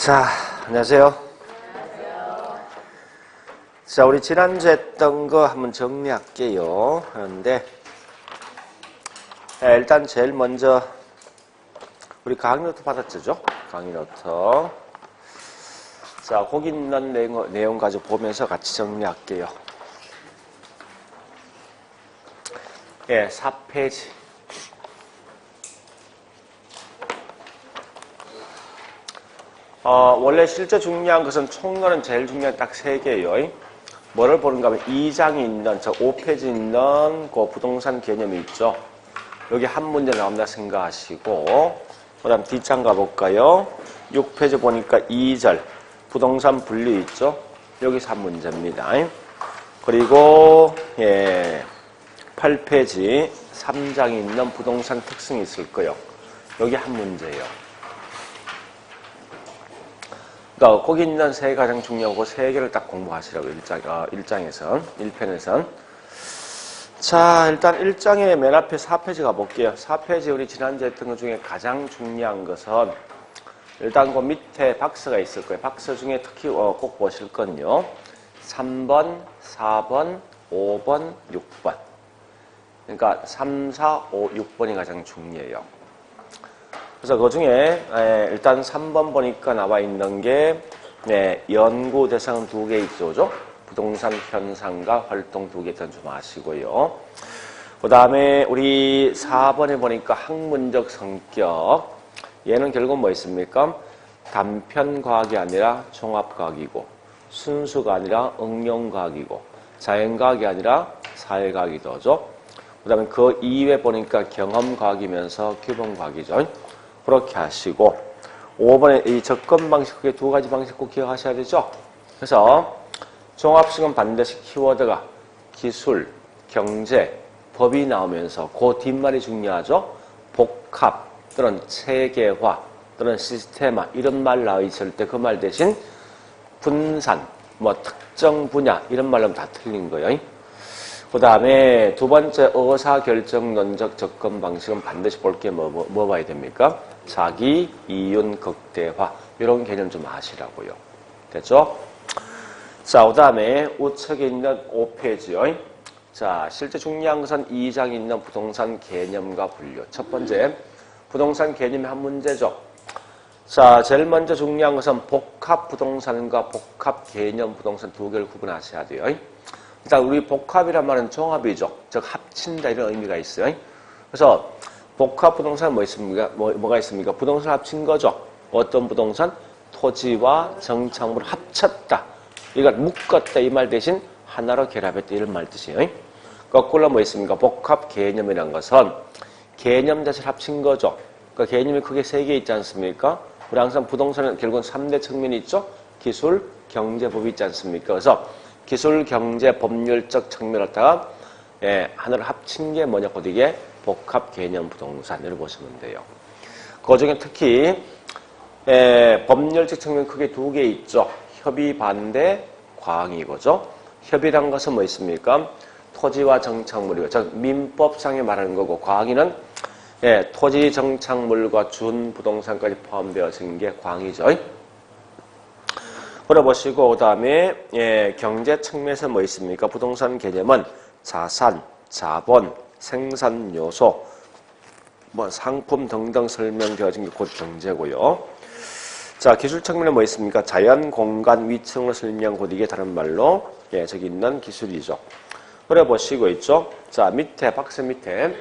자, 안녕하세요. 자, 우리 지난주에 했던 거 한번 정리할게요. 그런데 일단 제일 먼저 우리 강의 노트 받았죠? 강의 노트. 자, 거기 있는 내용 가지고 보면서 같이 정리할게요. 예, 4페이지. 원래 실제 중요한 것은 총론은 제일 중요한 딱 3개예요. 뭐를 보는가 하면 2장이 있는, 저 5페이지 있는 그 부동산 개념이 있죠. 여기 한 문제 나온다 생각하시고, 그 다음 뒷장 가볼까요? 6페이지 보니까 2절, 부동산 분류 있죠? 여기서 한 문제입니다. 그리고, 8페이지 3장이 있는 부동산 특성이 있을 거예요. 여기 한 문제예요. 그러니까 거기 있는 가장 중요한 거 3개를 딱 공부하시라고 1장에선 1편에선. 자, 일단 1장의 맨 앞에 4페이지 가볼게요. 4페이지 우리 지난주에 했던 것 중에 가장 중요한 것은 일단 그 밑에 박스가 있을 거예요. 박스 중에 특히 꼭 보실 건요. 3번, 4번, 5번, 6번. 그러니까 3, 4, 5, 6번이 가장 중요해요. 그래서 그 중에 일단 3번 보니까 나와 있는 게 연구 대상은 2개 있죠. 그죠? 부동산 현상과 활동 2개 일단 좀 아시고요. 그 다음에 우리 4번에 보니까 학문적 성격. 얘는 결국 뭐 있습니까? 단편과학이 아니라 종합과학이고, 순수가 아니라 응용과학이고, 자연과학이 아니라 사회과학이죠. 그죠? 그 다음에 그 이외에 보니까 경험과학이면서 규범과학이죠. 그렇게 하시고 5번에 이 접근 방식 크게 2가지 방식 꼭 기억하셔야 되죠. 그래서 종합식은 반드시 키워드가 기술, 경제, 법이 나오면서 그 뒷말이 중요하죠. 복합 또는 체계화 또는 시스테마 이런 말 나와 있을 때 그 말 대신 분산, 뭐 특정 분야 이런 말로 하면 다 틀린 거예요. 그 다음에 2번째 의사결정론적 접근 방식은 반드시 볼 게 뭐 봐야 됩니까? 자기, 이윤, 극대화 이런 개념 좀 아시라고요. 됐죠? 자, 그 다음에 우측에 있는 5페이지요. 자, 실제 중요한 것은 2장에 있는 부동산 개념과 분류. 첫 번째, 부동산 개념의 한 문제죠. 자, 제일 먼저 중요한 것은 복합 부동산과 복합 개념 부동산 2개를 구분하셔야 돼요. 일단 우리 복합이란 말은 종합이죠. 즉 합친다 이런 의미가 있어요. 그래서 복합 부동산 뭐 있습니까? 뭐가 있습니까? 부동산 합친 거죠. 어떤 부동산? 토지와 정착물을 합쳤다. 이걸 묶었다 이 말 대신 하나로 결합했다 이런 말 뜻이에요. 거꾸로 뭐 있습니까? 복합 개념이라는 것은 개념 자체를 합친 거죠. 그러니까 개념이 크게 3개 있지 않습니까? 우리 항상 부동산은 결국은 3대 측면이 있죠. 기술, 경제, 법이 있지 않습니까? 그래서 기술, 경제, 법률적 측면을 갖다가 하나를 합친 게 뭐냐? 곧 이게 복합 개념 부동산을 보시면 돼요. 그 중에 특히 법률적 측면 크게 2개 있죠. 협의, 반대, 광의고죠. 협의란 것은 뭐 있습니까? 토지와 정착물이고, 즉 민법상에 말하는 거고, 광의는 토지, 정착물과 준 부동산까지 포함되어진 게 광의죠. 그려보시고 그 다음에 경제 측면에서 뭐 있습니까? 부동산 개념은 자산, 자본, 생산 요소, 뭐 상품 등등 설명되어진 게 곧 경제고요. 자, 기술 측면에 뭐 있습니까? 자연, 공간, 위층을 설명 곧 이게 다른 말로 저기 있는 기술이죠. 그려보시고 있죠. 자, 밑에 박스 밑에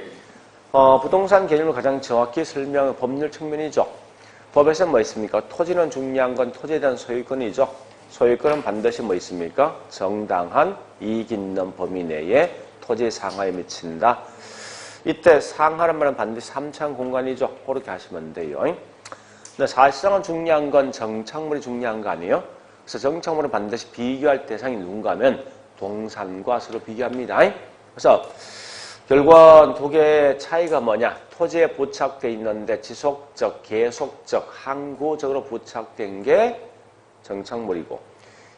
부동산 개념을 가장 정확히 설명한 법률 측면이죠. 법에서 뭐 있습니까? 토지는 중요한 건 토지에 대한 소유권이죠. 소유권은 반드시 뭐 있습니까? 정당한 이익 있는 범위 내에 토지 상하에 미친다. 이때 상하란 말은 반드시 3차원 공간이죠. 그렇게 하시면 돼요. 근데 사실상은 중요한 건 정착물이 중요한 거 아니에요? 그래서 정착물은 반드시 비교할 대상이 누군가 하면 동산과 서로 비교합니다. 그래서 결국은 2개의 차이가 뭐냐? 토지에 부착되어 있는데 지속적, 계속적, 항구적으로 부착된 게 정착물이고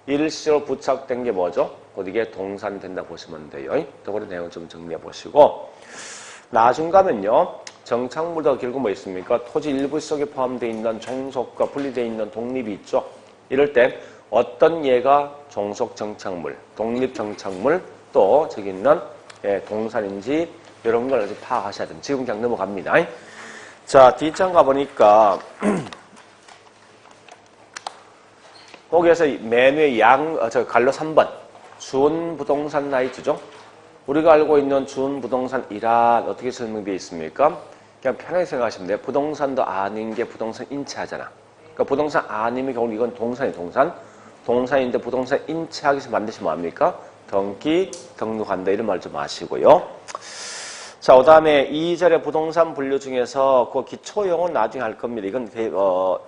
일시적으로 부착된 게 뭐죠? 곧 이게 동산된다 보시면 돼요. 또 그런 내용 좀 정리해 보시고 나중 가면요. 정착물도 결국 뭐 있습니까? 토지 일부 속에 포함되어 있는 종속과 분리되어 있는 독립이 있죠. 이럴 때 어떤 예가 종속 정착물, 독립 정착물, 또 저기 있는 동산인지 이런 걸 파악하셔야 됩니다. 지금 그냥 넘어갑니다. 자, 뒷장 가보니까 거기에서 맨 위에 갈로 3번 준부동산 라이트죠. 우리가 알고 있는 준부동산 1안 어떻게 설명되어 있습니까? 그냥 편하게 생각하시면 돼요. 부동산도 아닌 게 부동산 인체하잖아. 그러니까 부동산 아니면 결국 이건 동산이 동산. 동산인데 부동산 인체하기 위해서 반드시 뭐합니까? 등기, 등록한다 이런 말 좀 아시고요. 자, 그 다음에 2절의 부동산 분류 중에서 그 기초용은 나중에 할 겁니다. 이건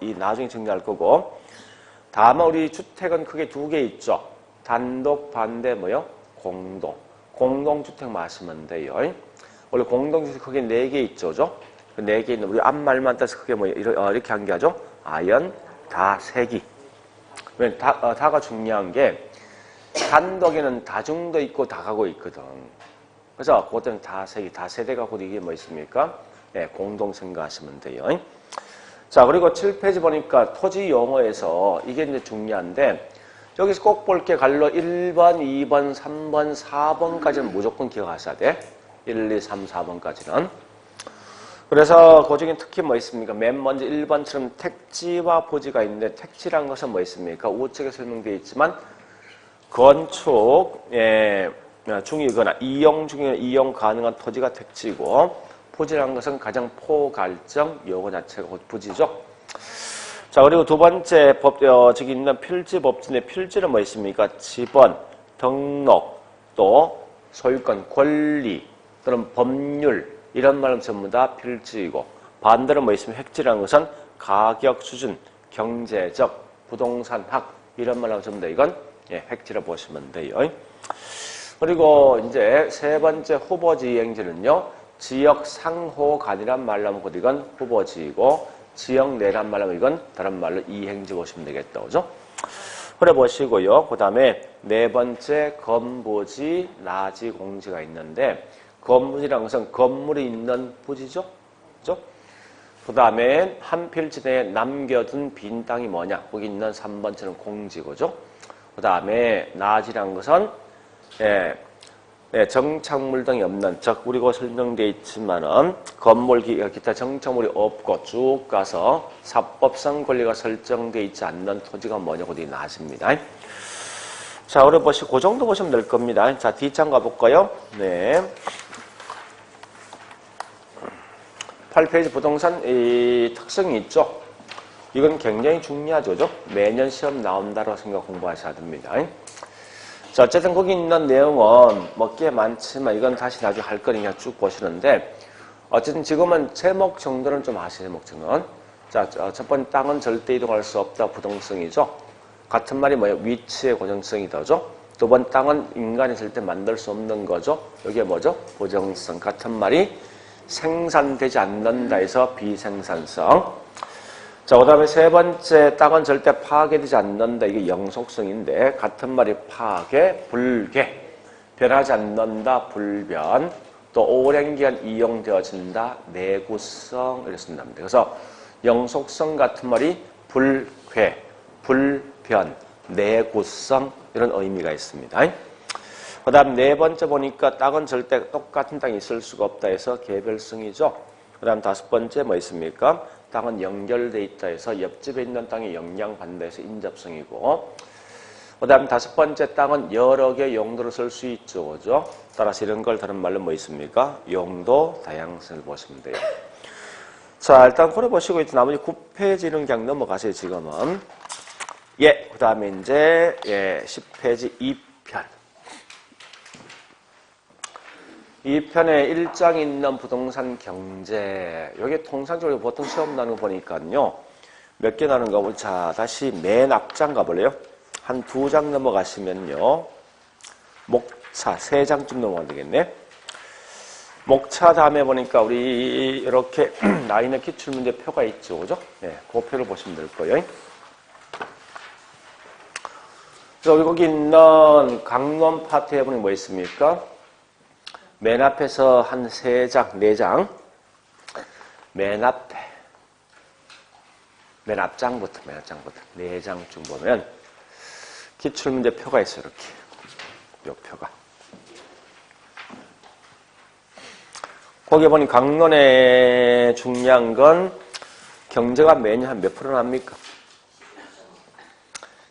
이 나중에 정리할 거고. 다만 우리 주택은 크게 두 개 있죠. 단독, 반대, 뭐요? 공동. 공동주택 마시면 돼요. 원래 공동주택 크게 4개 있죠. 그죠? 그 4개 있는, 우리 앞말만 따서 크게 뭐, 이렇게 한 게 하죠? 아연, 다, 세기. 왜, 다가 중요한 게, 단독에는 다중도 있고 다가고 있거든. 그래서 그것들은 다 세기, 다 세대가 곧 이게 뭐 있습니까? 네, 공동 생각하시면 돼요. 자, 그리고 7페이지 보니까 토지 용어에서 이게 이제 중요한데, 여기서 꼭 볼 게 갈로 1번, 2번, 3번, 4번까지는 무조건 기억하셔야 돼. 1, 2, 3, 4번까지는. 그래서 그 중에 특히 뭐 있습니까? 맨 먼저 1번처럼 택지와 부지가 있는데 택지란 것은 뭐 있습니까? 우측에 설명되어 있지만 건축 중이거나 이용 중에 이용 가능한 토지가 택지고 부지라는 것은 가장 포괄적 요거 자체가 곧 부지죠. 자, 그리고 두 번째 저기 있는 필지 법진의 필지는 뭐 있습니까? 지번, 등록, 또 소유권, 권리 또는 법률 이런 말은 전부 다 필지이고 반대로 뭐 있으면 획지라는 것은 가격 수준, 경제적, 부동산학 이런 말하면 전부 다 이건 획지로 보시면 돼요. 그리고 이제 세 번째 후보지 이행지는요. 지역 상호간이란 말로 하면 곧 이건 후보지이고 지역 내란 말로 하면 이건 다른 말로 이행지 보시면 되겠다. 그죠? 그래 보시고요. 그 다음에 네 번째 건부지, 나지, 공지가 있는데 건부지라는 것은 건물이 있는 부지죠. 그죠? 그 다음에 한 필지 내에 남겨둔 빈 땅이 뭐냐? 거기 있는 3번째는 공지고죠. 그 다음에 나지라는 것은 정착물 등이 없는, 즉 우리가 설명되어 있지만은 건물 기타 정착물이 없고 쭉 가서 사법상 권리가 설정되어 있지 않는 토지가 뭐냐고 어디 나십니다. 자, 우리 그 정도 보시면 될 겁니다. 자, 뒷장 가볼까요? 네. 8페이지 부동산 이 특성이 있죠. 이건 굉장히 중요하죠. 그죠? 매년 시험 나온다고 생각 공부하셔야 됩니다. 자, 어쨌든 거기 있는 내용은 뭐 꽤 많지만 이건 다시 나중에 할 거니까 쭉 보시는데 어쨌든 지금은 제목 정도는 좀 아시죠, 제목 정도는. 자, 첫 번째 땅은 절대 이동할 수 없다, 부동성이죠. 같은 말이 뭐예요? 위치의 고정성이다, 그죠? 두 번 땅은 인간이 절대 만들 수 없는 거죠. 이게 뭐죠? 고정성. 같은 말이 생산되지 않는다 해서 비생산성. 자, 그 다음에 세 번째 땅은 절대 파괴되지 않는다. 이게 영속성인데 같은 말이 파괴, 불괴. 변하지 않는다, 불변. 또 오랜 기간 이용되어진다, 내구성. 이렇게 쓴답니다. 그래서 영속성 같은 말이 불괴, 불변, 내구성 이런 의미가 있습니다. 그 다음 네 번째 보니까 땅은 절대 똑같은 땅이 있을 수가 없다 해서 개별성이죠. 그 다음 다섯 번째 뭐 있습니까? 땅은 연결되어 있다 해서 옆집에 있는 땅에 영향받는다 해서 인접성이고 그 다음 다섯 번째 땅은 여러 개 용도로 쓸 수 있죠. 그죠? 따라서 이런 걸 다른 말로 뭐 있습니까? 용도 다양성을 보시면 돼요. 자, 일단 그래 보시고 이제 나머지 9페이지는 그냥 넘어가세요, 지금은. 그 다음에 이제 10페이지 2편. 2편에 1장에 있는 부동산 경제. 여기 통상적으로 보통 시험 나는 거 보니까요. 몇 개 나는 거. 자, 다시 맨 앞장 가볼래요? 한 2장 넘어가시면요. 목차 3장쯤 넘어가야 되겠네. 목차 다음에 보니까 우리 이렇게 나있는 기출문제 표가 있죠. 그죠? 네, 그 표를 보시면 될 거예요. 그래서 거기 있는 강론 파트에 보니 뭐 있습니까? 맨 앞에서 한 3장, 4장. 맨 앞에, 맨 앞장부터, 4장 쭉 보면 기출문제표가 있어요. 이렇게. 요 표가. 거기 보니 강론에 중요한 건 경제가 매년 한 몇 프로 납니까?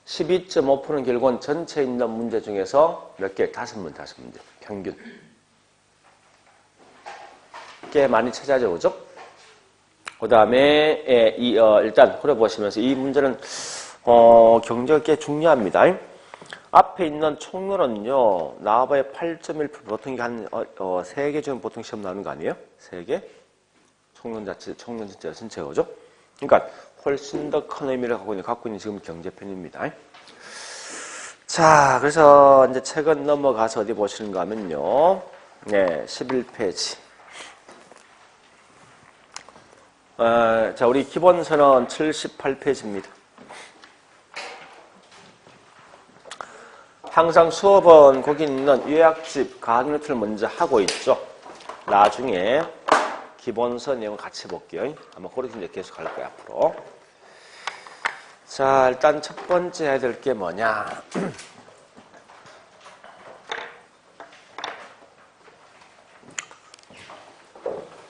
12.5%는 결국은 전체에 있는 문제 중에서 몇 개? 5문제, 평균. 꽤 많이 찾아져 오죠? 그 다음에, 일단, 그려보시면서 이 문제는, 경제가 꽤 중요합니다. 앞에 있는 총론은요, 나와봐야 8.1%, 보통 이게 한, 3개 중에 보통 시험 나오는 거 아니에요? 3개? 총론 자체가 전체가 그죠? 그러니까, 훨씬 더 큰 의미를 갖고 있는 지금 경제편입니다. 자, 그래서 이제 책은 넘어가서 어디 보시는가 하면요. 네, 11페이지. 자, 우리 기본서는 78페이지입니다. 항상 수업은 거기 있는 요약집, 가학노트를 먼저 하고 있죠. 나중에 기본서 내용 같이 볼게요. 아마 그렇게 이제 계속 갈 거예요, 앞으로. 자, 일단 첫 번째 해야 될 게 뭐냐.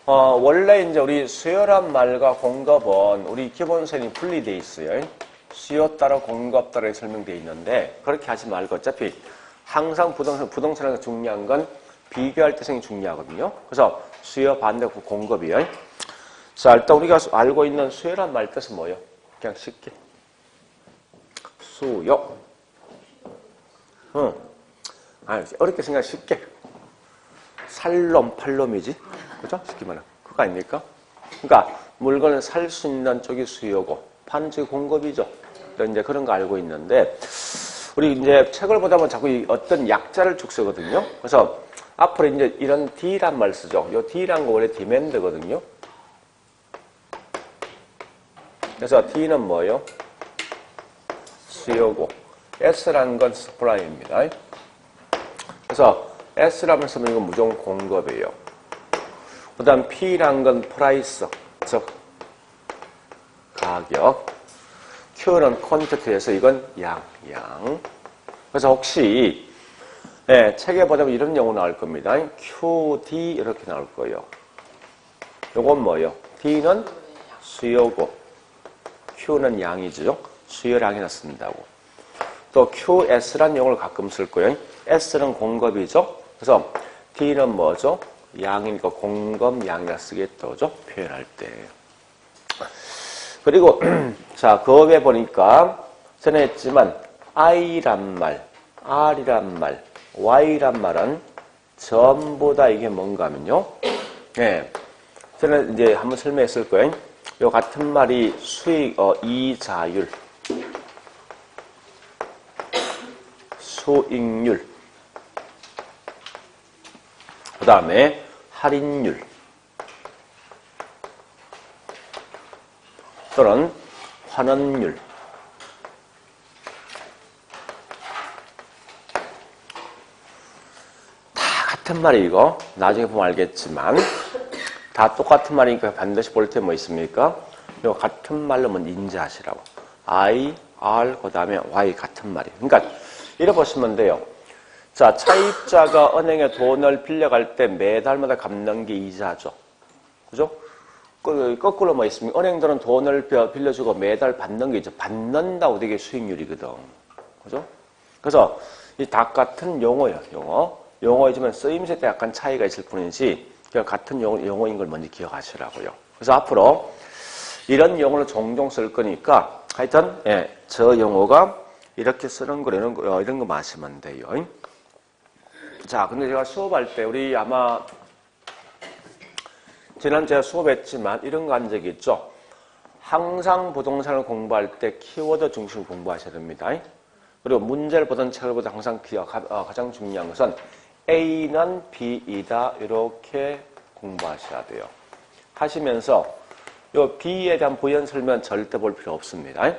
원래 이제 우리 수요란 말과 공급은 우리 기본선이 분리되어 있어요. 수요 따라 공급 따라 설명되어 있는데 그렇게 하지 말고 어차피 항상 부동산에서 중요한 건 비교할 때성이 중요하거든요. 그래서 수요 반대고 공급이에요. 자, 일단 우리가 알고 있는 수요란 말 뜻은 뭐예요? 그냥 쉽게. 수요. 어렵게 생각 쉽게. 살놈, 팔놈이지. 그죠? 쉽게 말하면. 그거 아닙니까? 그러니까 물건을 살 수 있는 쪽이 수요고, 파는 쪽이 공급이죠. 이제 그런 거 알고 있는데, 우리 이제 책을 보다 보면 자꾸 어떤 약자를 쭉 쓰거든요. 그래서 앞으로 이제 이런 D란 말 쓰죠. 이 D란 거 원래 디맨드거든요. 그래서 D는 뭐예요? 수요고, S라는 건 서플라이입니다. 그래서 S라면 쓰면 이건 무조건 공급이에요. 그 다음 P란 건 프라이스, 즉 가격. Q는 퀀티티에서 이건 양. 그래서 혹시 책에 보자면 이런 용어 나올 겁니다. QD 이렇게 나올 거예요. 요건 뭐예요? D는 수요고 Q는 양이죠. 수요량이나 쓴다고. 또 QS라는 용어를 가끔 쓸 거예요. S는 공급이죠. 그래서 D는 뭐죠? 양이니까 공급 양이라 쓰겠죠. 표현할 때. 그리고 자, 그 외에 보니까 전에 했지만 I란 말, R이란 말, Y란 말은 전부 다 이게 뭔가 하면요. 전에 이제 한번 설명했을 거예요. 요 같은 말이 수익, 이자율, 수익률, 그 다음에 할인율, 또는 환원율, 다 같은 말이고 나중에 보면 알겠지만 다 똑같은 말이니까 반드시 볼 때 뭐 있습니까? 이거 같은 말로 먼저 인지하시라고. I, R, 그 다음에 Y 같은 말이에요. 그러니까 이래 보시면 돼요. 자, 차입자가 은행에 돈을 빌려갈 때 매달마다 갚는 게 이자죠. 그죠? 거꾸로 뭐 있습니까? 은행들은 돈을 빌려주고 매달 받는 게 있죠. 받는다고 되게 수익률이거든. 그죠? 그래서 이 다 같은 용어예요, 용어. 용어이지만 쓰임새 때 약간 차이가 있을 뿐이지, 같은 용어인 걸 먼저 기억하시라고요. 그래서 앞으로 이런 용어를 종종 쓸 거니까, 하여튼, 저 용어가 이렇게 쓰는 거, 이런 거 마시면 돼요. 자, 근데 제가 수업할 때, 우리 아마, 지난 제가 수업했지만 이런 거 한 적이 있죠. 항상 부동산을 공부할 때 키워드 중심으로 공부하셔야 됩니다. 그리고 문제를 보던 책을 보다 항상 가장 중요한 것은 A는 B이다 이렇게 공부하셔야 돼요. 하시면서 요 B에 대한 부연 설명 절대 볼 필요 없습니다.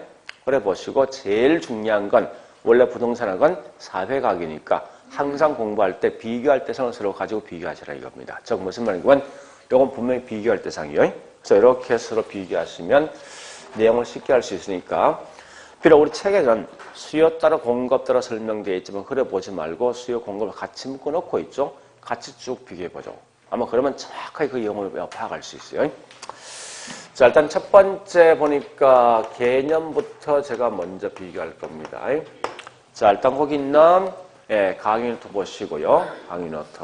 그래 보시고 제일 중요한 건 원래 부동산학은 사회과학이니까 항상 공부할 때 비교할 대상을 서로 가지고 비교하시라 이겁니다. 즉 무슨 말이냐면 이건 분명히 비교할 대상이에요. 그래서 이렇게 서로 비교하시면 내용을 쉽게 할 수 있으니까 비록 우리 책에는 수요 따라 공급 따라 설명되어 있지만 그래 보지 말고 수요 공급을 같이 묶어 놓고 있죠. 같이 쭉 비교해 보죠. 아마 그러면 정확하게 그 내용을 파악할 수 있어요. 자, 일단 첫 번째 보니까 개념부터 제가 먼저 비교할 겁니다. 자, 일단 거기 있는 강의노트 보시고요. 강의노트.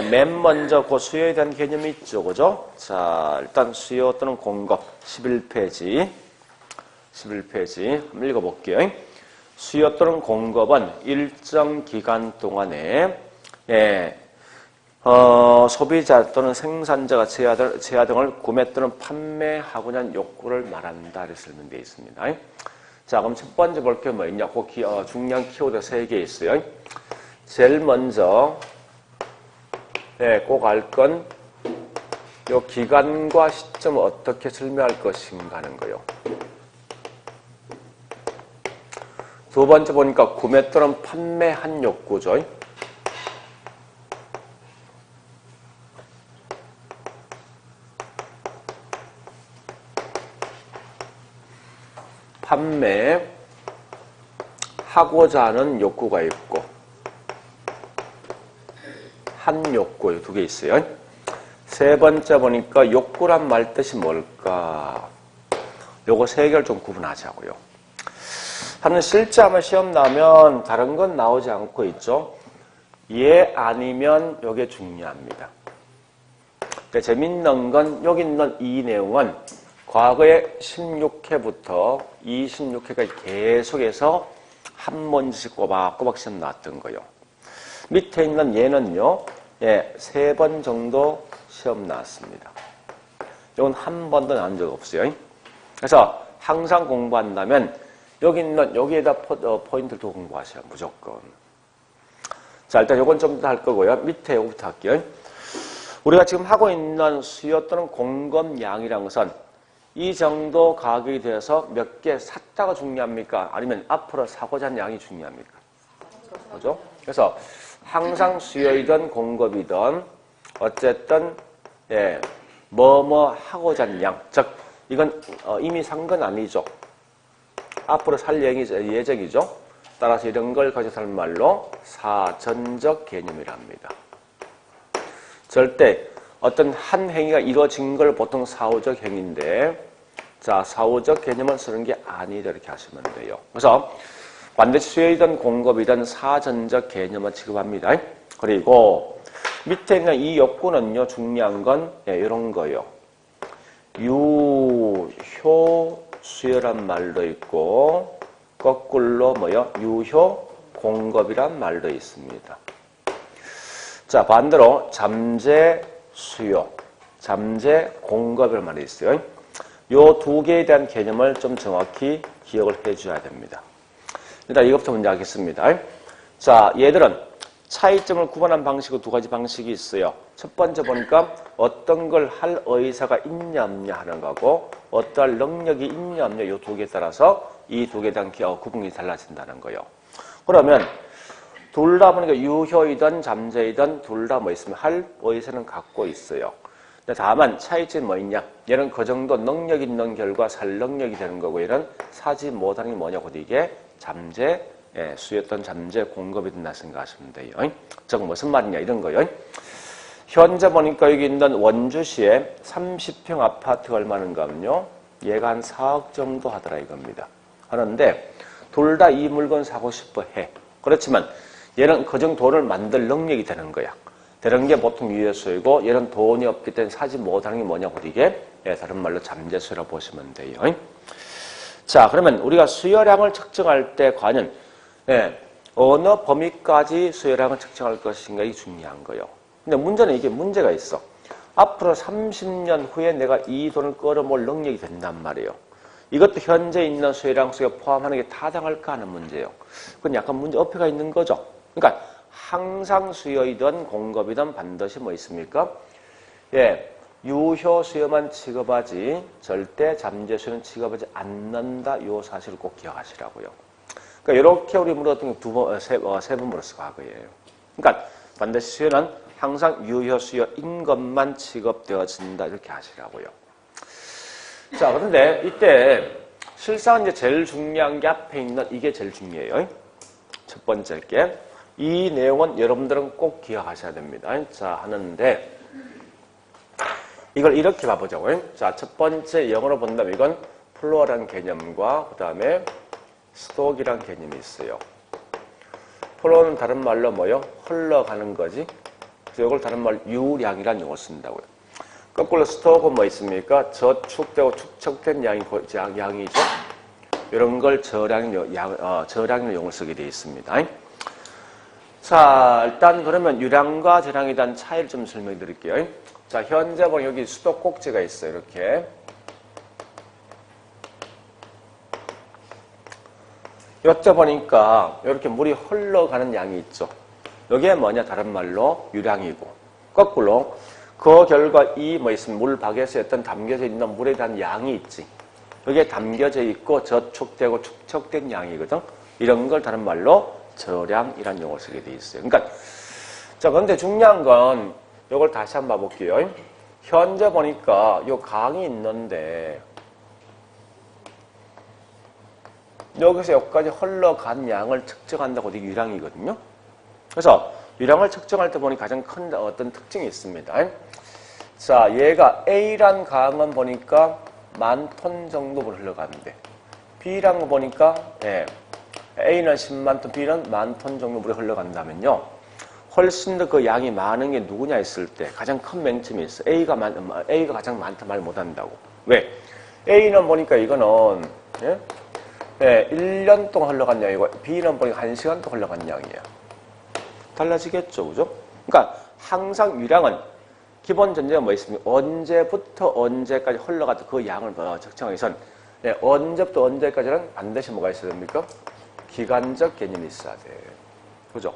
맨 먼저 그 수요에 대한 개념이 있죠. 그죠? 자, 일단 수요 또는 공급 11페이지. 11페이지. 한번 읽어볼게요. 수요 또는 공급은 일정 기간 동안에 소비자 또는 생산자가 재화 등을 구매 또는 판매하고자 하는 욕구를 말한다. 이렇게 설명되어 있습니다. 자, 그럼 첫 번째 볼 게 뭐 있냐? 그 중요한 키워드 3개 있어요. 제일 먼저 꼭 알 건 요 기간과 시점을 어떻게 설명할 것인가 하는 거예요. 두 번째 보니까 구매 또는 판매한 욕구죠. 판매하고자 하는 욕구가 있고 한 욕구 두 개 있어요. 세 번째 보니까 욕구란 말 뜻이 뭘까? 요거 세 개를 좀 구분하자고요. 하는 실제 한번 시험 나면 다른 건 나오지 않고 있죠. 예 아니면 요게 중요합니다. 근데 재밌는 건 여기 있는 이 내용은 과거에 16회부터 26회까지 계속해서 한 번씩 꼬박꼬박 시험 나왔던 거예요. 밑에 있는 얘는요, 3번 정도 시험 나왔습니다. 이건 한 번도 나온 적 없어요. 그래서 항상 공부한다면 여기 있는 여기에다 포인트를 더 공부하셔요. 무조건. 자, 일단 이건 좀 더 할 거고요. 밑에 이거부터 할게요. 우리가 지금 하고 있는 수요 또는 공급량이라는 것은 이 정도 가격이 되어서 몇 개 샀다가 중요합니까? 아니면 앞으로 사고자 하는 양이 중요합니까? 그죠? 그래서 항상 수요이든 공급이든 어쨌든 뭐뭐 하고자 하는 양. 즉 이건 이미 산 건 아니죠. 앞으로 살 예정이죠. 따라서 이런 걸 가져서 할 말로 사전적 개념이랍니다. 절대 어떤 한 행위가 이루어진 걸 보통 사후적 행위인데 자, 사후적 개념을 쓰는 게 아니다 이렇게 하시면 돼요. 그래서 반드시 수요이든 공급이든 사전적 개념을 취급합니다. 그리고 밑에 있는 이 욕구는요, 중요한 건 이런 거예요. 유효 수요란 말도 있고 거꾸로 뭐요? 유효 공급이란 말도 있습니다. 자, 반대로 잠재 수요, 잠재 공급이라는 말이 있어요. 요 두 개에 대한 개념을 좀 정확히 기억을 해줘야 됩니다. 일단 이것부터 먼저 하겠습니다. 자, 얘들은 차이점을 구분한 방식은 두 가지 방식이 있어요. 첫 번째 보니까 어떤 걸 할 의사가 있냐 없냐 하는 거고 어떠할 능력이 있냐 없냐 이 두 개에 따라서 이 두 개에 대한 구분이 달라진다는 거예요. 그러면 둘 다 보니까 유효이든 잠재이든 둘 다 뭐 있으면 할 의사는 갖고 있어요. 근데 다만 차이점이 뭐 있냐? 얘는 그 정도 능력 있는 결과 살 능력이 되는 거고 얘는 사지 못하는 게 뭐냐고 이게 잠재 수요였던 잠재 공급이 된다 생각하시면 돼요. 즉 무슨 말이냐 이런 거요. 현재 보니까 여기 있는 원주시에 30평 아파트가 얼마인가 하면요. 얘가 한 4억 정도 하더라 이겁니다. 하는데 둘 다 이 물건 사고 싶어 해. 그렇지만 얘는 그 정도 돈을 만들 능력이 되는 거야. 되는 게 보통 유효수요이고 얘는 돈이 없기 때문에 사지 못하는 게 뭐냐고 이게 다른 말로 잠재수요라고 보시면 돼요. 자, 그러면 우리가 수요량을 측정할 때 과연 어느 범위까지 수요량을 측정할 것인가 이게 중요한 거예요. 근데 문제는 이게 문제가 있어. 앞으로 30년 후에 내가 이 돈을 끌어모을 능력이 된단 말이에요. 이것도 현재 있는 수요량 속에 포함하는 게 타당할까 하는 문제예요. 그건 약간 문제 어폐가 있는 거죠. 그러니까 항상 수요이든 공급이든 반드시 뭐 있습니까? 유효 수요만 취급하지 절대 잠재 수요는 취급하지 않는다. 이 사실을 꼭 기억하시라고요. 그러니까 이렇게 우리 물었던 게 세 번 물었어 과거에요. 그러니까 반드시 수요는 항상 유효 수요인 것만 취급되어진다. 이렇게 하시라고요. 자, 그런데 이때 실상 이제 제일 중요한 게 앞에 있는 이게 제일 중요해요. 첫 번째 게. 이 내용은 여러분들은 꼭 기억하셔야 됩니다. 자, 하는데 이걸 이렇게 봐보자고요. 자, 첫 번째 영어로 본다면 이건 플로어라는 개념과 그 다음에 스톡이라는 개념이 있어요. 플로어는 다른 말로 뭐요? 흘러가는 거지. 그래서 이걸 다른 말로 유량이라는 용어를 쓴다고요. 거꾸로 스톡은 뭐 있습니까? 저축되고 축적된 양이죠. 이런 걸 저량이라는 용어를 쓰게 되어 있습니다. 자, 일단 그러면 유량과 저량에 대한 차이를 좀 설명해 드릴게요. 자, 현재 보면 여기 수도 꼭지가 있어요. 이렇게. 여쭤 보니까 이렇게 물이 흘러가는 양이 있죠. 여기에 뭐냐? 다른 말로 유량이고. 거꾸로 그 결과 이 뭐 있으면 물박에서 어떤 담겨져 있는 물에 대한 양이 있지. 여기에 담겨져 있고 저축되고 축적된 양이거든. 이런 걸 다른 말로 저량이라는 용어를 쓰게 돼 있어요. 그러니까 자, 그런데 중요한 건 이걸 다시 한번 봐볼게요. 현재 보니까 요 강이 있는데 여기서 여기까지 흘러간 양을 측정한다고 이게 유량이거든요. 그래서 유량을 측정할 때 보니 가장 큰 어떤 특징이 있습니다. 자, 얘가 A란 강은 보니까 10,000톤 정도 흘러가는데 B란 거 보니까 A는 10만 톤, B는 10,000톤 정도 물이 흘러간다면요. 훨씬 더 그 양이 많은 게 누구냐 했을 때 가장 큰 맹점이 있어. A가 가장 많다 말 못한다고. 왜? A는 보니까 이거는 1년 동안 흘러간 양이고 B는 보니까 1시간 동안 흘러간 양이야. 달라지겠죠, 그죠? 그러니까 항상 유량은 기본 전제가 뭐 있습니까? 언제부터 언제까지 흘러갔던 그 양을 측정하기 위해선 언제부터 언제까지는 반드시 뭐가 있어야 됩니까? 기간적 개념이 있어야 돼. 그죠?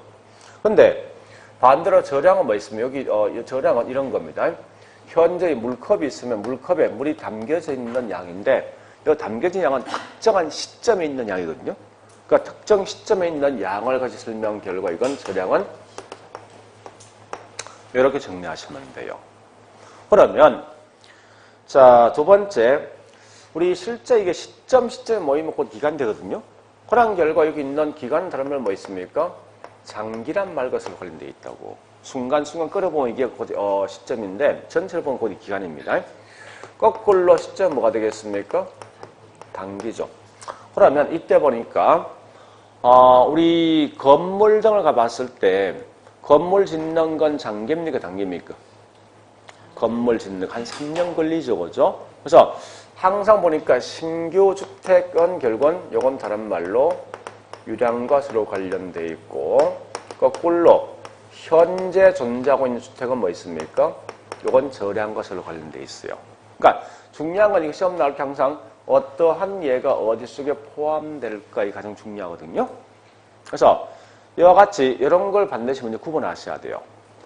근데 반대로 저량은 뭐 있으면 여기 저량은 이런 겁니다. 현재 물컵이 있으면 물컵에 물이 담겨져 있는 양인데 이 담겨진 양은 특정한 시점에 있는 양이거든요. 그러니까 특정 시점에 있는 양을 가지고 설명 결과 이건 저량은 이렇게 정리하시면 돼요. 그러면 자, 두 번째 우리 실제 이게 시점에 모이면 곧 기간 되거든요. 그런 결과 여기 있는 기간은 다른 말 뭐 있습니까? 장기란 말 것으로 관련되어 있다고. 순간순간 끌어보면 이게 곧 시점인데 전체를 보면 곧 기간입니다. 거꾸로 시점 뭐가 되겠습니까? 단기죠. 그러면 이때 보니까 우리 건물 등을 가봤을 때 건물 짓는 건 장기입니까? 단기입니까? 건물 짓는 거 한 3년 걸리죠. 그죠? 그래서 항상 보니까 신규 주택은 결국은 요건 다른 말로 유량과 서로 관련되어 있고 거꾸로 현재 존재하고 있는 주택은 뭐 있습니까? 요건 저량과 서로 관련되어 있어요. 그러니까 중요한 건 이거 시험 나올 때 항상 어떠한 예가 어디 속에 포함될까 이 가장 중요하거든요. 그래서 이와 같이 이런 걸 반드시 먼저 구분하셔야 돼요.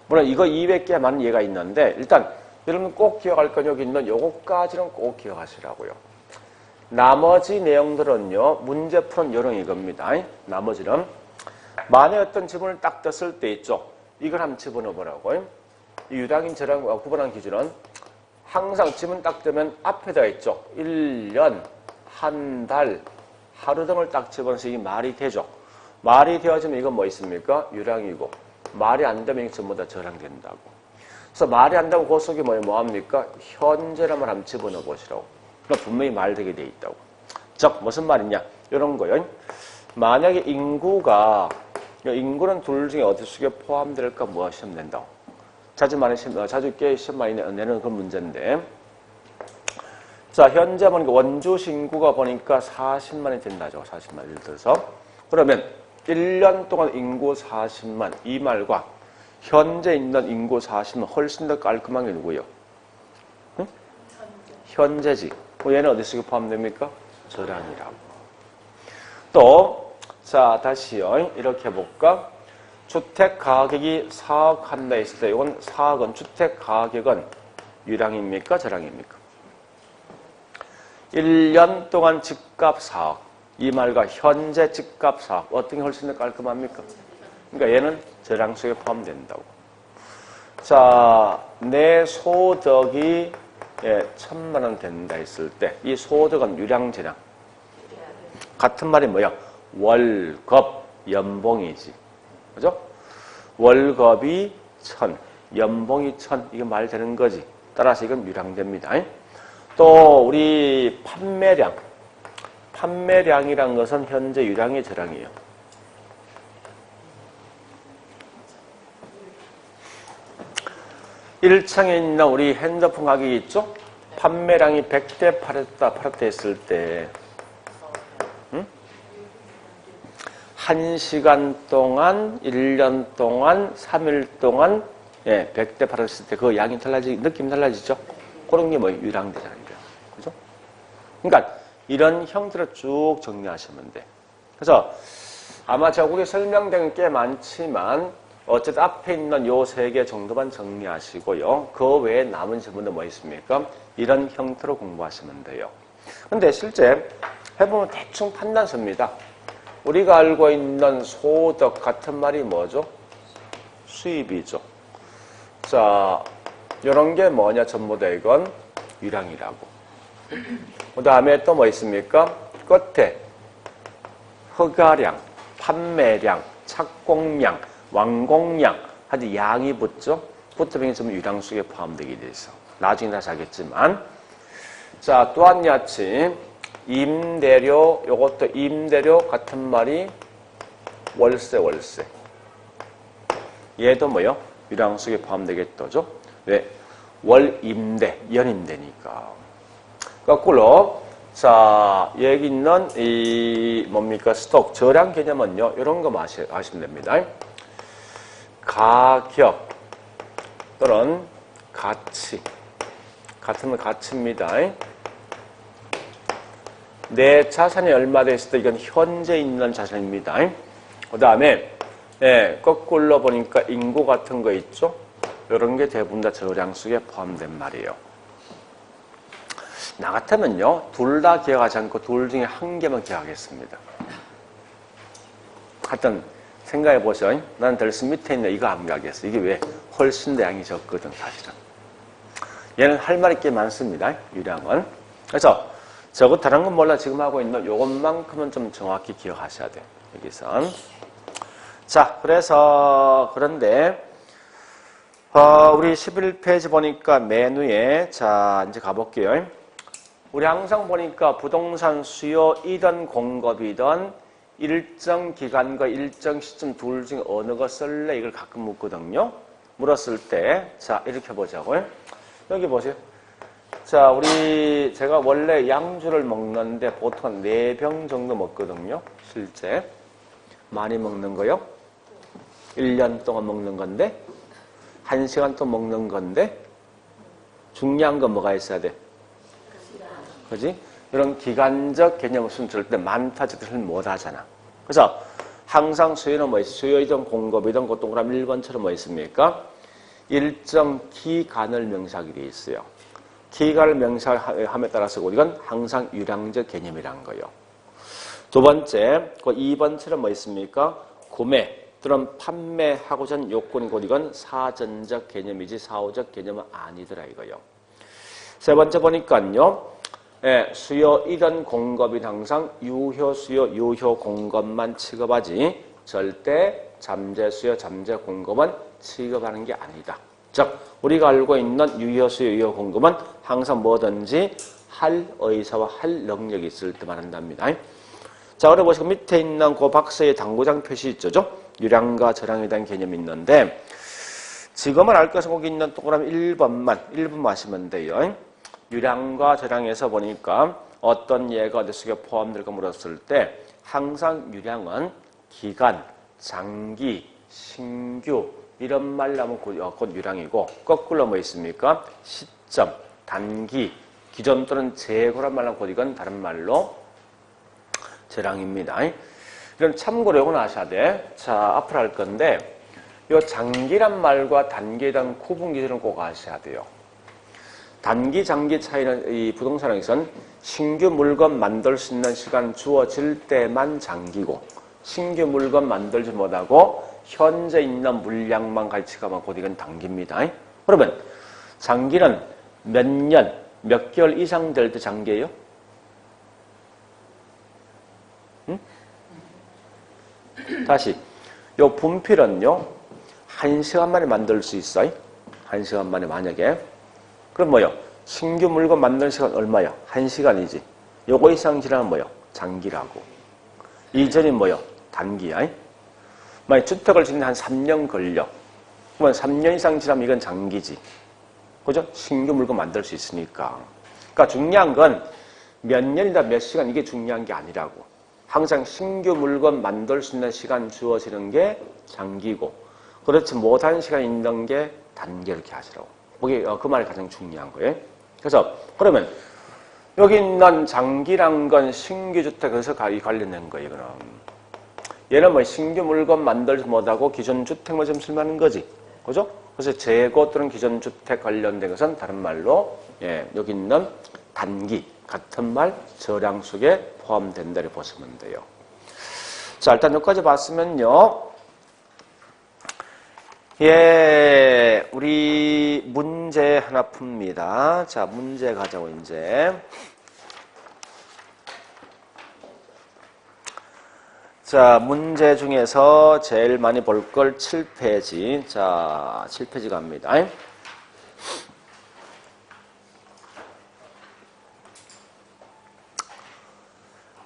물론 이거 200개 많은 예가 있는데 일단 여러분 꼭 기억할 건 여기 있는 요거까지는 꼭 기억하시라고요. 나머지 내용들은요. 문제 푸는 요령 이겁니다. 나머지는 만약 어떤 지문을 딱 떴을 때 있죠. 이걸 한번 집어넣어보라고요. 이 유량인 저량 구분하는 기준은 항상 지문 딱 뜨면 앞에다가 있죠. 1년, 한 달, 하루 등을 딱 집어넣어서 이게 말이 되죠. 말이 되어지면 이건 뭐 있습니까? 유량이고 말이 안 되면 이게 전부 다 저량된다고. 그래서 말이 안 되고 그 속에 뭐합니까? 현재란 한번 집어넣어 보시라고. 그럼 분명히 말되게 돼 있다고. 즉 무슨 말이냐? 이런 거요. 만약에 인구는 둘 중에 어디 속에 포함될까 무엇이 시험 낸다고. 자주 시험 많이 내는 그런 문제인데. 자, 현재 보니까 원주 인구가 보니까 40만이 된다죠. 40만 예를 들어서. 그러면 1년 동안 인구 40만 이 말과 현재 있는 인구 40만 훨씬 더 깔끔한 게 누구예요? 응? 현재지. 얘는 어디 속에 포함됩니까? 저량이라고. 또, 자, 다시요. 이렇게 해볼까? 주택 가격이 4억 한다 했을 때, 이건 4억은, 주택 가격은 유량입니까? 저량입니까? 1년 동안 집값 4억. 이 말과 현재 집값 4억. 어떤 게 훨씬 더 깔끔합니까? 그러니까 얘는 저장 속에 포함된다고. 자, 내 소득이 1,000만 원 된다 했을 때 이 소득은 유량재량. 같은 말이 뭐야? 월급, 연봉이지. 그죠? 월급이 1,000, 연봉이 1,000. 이게 말 되는 거지. 따라서 이건 유량재입니다. 또 우리 판매량. 판매량이란 것은 현재 유량의 재량이에요. 일층에 있는 우리 핸드폰 가격이 있죠? 판매량이 100대 팔았다 했을 때 1시간 동안, 1년 동안, 3일 동안 100대 팔았을 때 그 양이 느낌이 달라지죠? 그런 게 뭐예요? 유량되잖아요. 그죠? 그러니까 이런 형태로 쭉 정리하시면 돼. 그래서 아마 저국에 설명된 게 많지만 어쨌든 앞에 있는 요 3개 정도만 정리하시고요. 그 외에 남은 질문은 뭐 있습니까? 이런 형태로 공부하시면 돼요. 근데 실제 해보면 대충 판단서입니다. 우리가 알고 있는 소득 같은 말이 뭐죠? 수입이죠. 자, 이런 게 뭐냐? 전부 다 이건 유량이라고. 그 다음에 또 뭐 있습니까? 끝에 허가량, 판매량, 착공량, 완공량, 아주 양이 붙죠? 붙으면 좀 유량 속에 포함되게 돼 있어. 나중에 다시 하겠지만. 자, 또한 같이 임대료, 요것도 임대료 같은 말이 월세. 얘도 뭐요? 유량 속에 포함되겠죠? 왜? 월임대, 연임대니까. 거꾸로, 자, 여기 있는 이 뭡니까? 스톡, 저량 개념은요, 이런 거 아시면 됩니다. 가격 또는 가치. 같은 가치입니다. 내 자산이 얼마 됐을 때 이건 현재 있는 자산입니다. 그 다음에 거꾸로 보니까 인구 같은 거 있죠? 이런 게 대부분 다 저량 속에 포함된 말이에요. 나 같으면요, 둘 다 기억하지 않고 둘 중에 한 개만 기억하겠습니다. 하여튼 생각해 보세요. 나는 덜스 밑에 있는 이거 안 가겠어. 이게 왜? 훨씬 더 양이 적거든, 사실은. 얘는 할 말이 꽤 많습니다, 유량은. 그래서 저거 다른 건 몰라. 지금 하고 있는 요것만큼은 좀 정확히 기억하셔야 돼요, 여기선. 자, 그래서 그런데 우리 11페이지 보니까 메뉴에 자, 이제 가볼게요. 우리 항상 보니까 부동산 수요이든 공급이든 일정 기간과 일정 시점 둘 중에 어느 거 쓸래? 이걸 가끔 묻거든요. 물었을 때, 자, 이렇게 보자고요. 여기 보세요. 자, 제가 원래 양주를 먹는데 보통 4병 정도 먹거든요. 실제. 많이 먹는 거요. 1년 동안 먹는 건데, 1시간 동안 먹는 건데, 중요한 건 뭐가 있어야 돼? 그지? 이런 기간적 개념을 순철 때 많다, 적다를 못 하잖아. 그래서 항상 수요는 뭐 있어? 수요이든 공급이든 그 동그라미 1번처럼 뭐 있습니까? 일정 기간을 명시하게 돼 있어요. 기간을 명시함에 따라서 이건 항상 유량적 개념이라는 거예요. 두 번째, 그 2번처럼 뭐 있습니까? 구매 또는 판매하고자 하는 요건이고 이건 사전적 개념이지 사후적 개념은 아니더라 이거요. 세 번째 보니까요. 수요이든 공급이든 항상 유효 수요, 유효 공급만 취급하지 절대 잠재 수요, 잠재 공급은 취급하는 게 아니다. 즉 우리가 알고 있는 유효 수요, 유효 공급은 항상 뭐든지 할 의사와 할 능력이 있을 때만 한답니다. 자, 그래 보시고 밑에 있는 그 박스에 당구장 표시 있죠? 유량과 저량에 대한 개념이 있는데 지금은 알 것은 거기 있는 동그라미 1번만 하시면 돼요. 유량과 저량에서 보니까 어떤 예가 어디 속에 포함될까 물었을 때 항상 유량은 기간, 장기, 신규 이런 말 나오면 곧 유량이고 거꾸로 뭐 있습니까? 시점, 단기, 기존 또는 재고란 말 나오면 곧 이건 다른 말로 저량입니다. 이런 참고로 이건 아셔야 돼. 자, 앞으로 할 건데 이 장기란 말과 단기에 대한 구분 기준을 꼭 아셔야 돼요. 단기, 장기 차이는 이 부동산에서는 신규 물건 만들 수 있는 시간 주어질 때만 장기고 신규 물건 만들지 못하고 현재 있는 물량만 가치가면 곧 이건 단기입니다. 그러면 장기는 몇 년, 몇 개월 이상 될 때 장기예요? 응? 다시 요 분필은요 1시간 만에 만들 수 있어요. 1시간 만에 만약에 그럼 뭐요? 신규 물건 만드는 시간 얼마요? 1시간이지. 요거 이상 지나면 뭐요? 장기라고. 이전이 뭐요? 단기야. 만약 주택을 짓는 한 3년 걸려. 그러면 3년 이상 지나면 이건 장기지. 그죠? 신규 물건 만들 수 있으니까. 그러니까 중요한 건 몇 년이다 몇 시간 이게 중요한 게 아니라고. 항상 신규 물건 만들 수 있는 시간 주어지는 게 장기고 그렇지 못한 시간 있는 게 단기 이렇게 하시라고. 그게 그 말이 가장 중요한 거예요. 그래서 그러면 여기 있는 장기란 건 신규 주택에서 관련된 거예요. 이거는. 얘는 뭐 신규 물건 만들지 못하고 기존 주택만 좀 쓸만한 거지. 그죠? 그래서 재고 또는 기존 주택 관련된 것은 다른 말로 여기 있는 단기 같은 말 저량 속에 포함된다고 보시면 돼요. 자, 일단 여기까지 봤으면요. 우리 문제 하나 풉니다. 자, 문제 가자고 이제. 자, 문제 중에서 제일 많이 볼 걸 7페이지. 자, 7페이지 갑니다.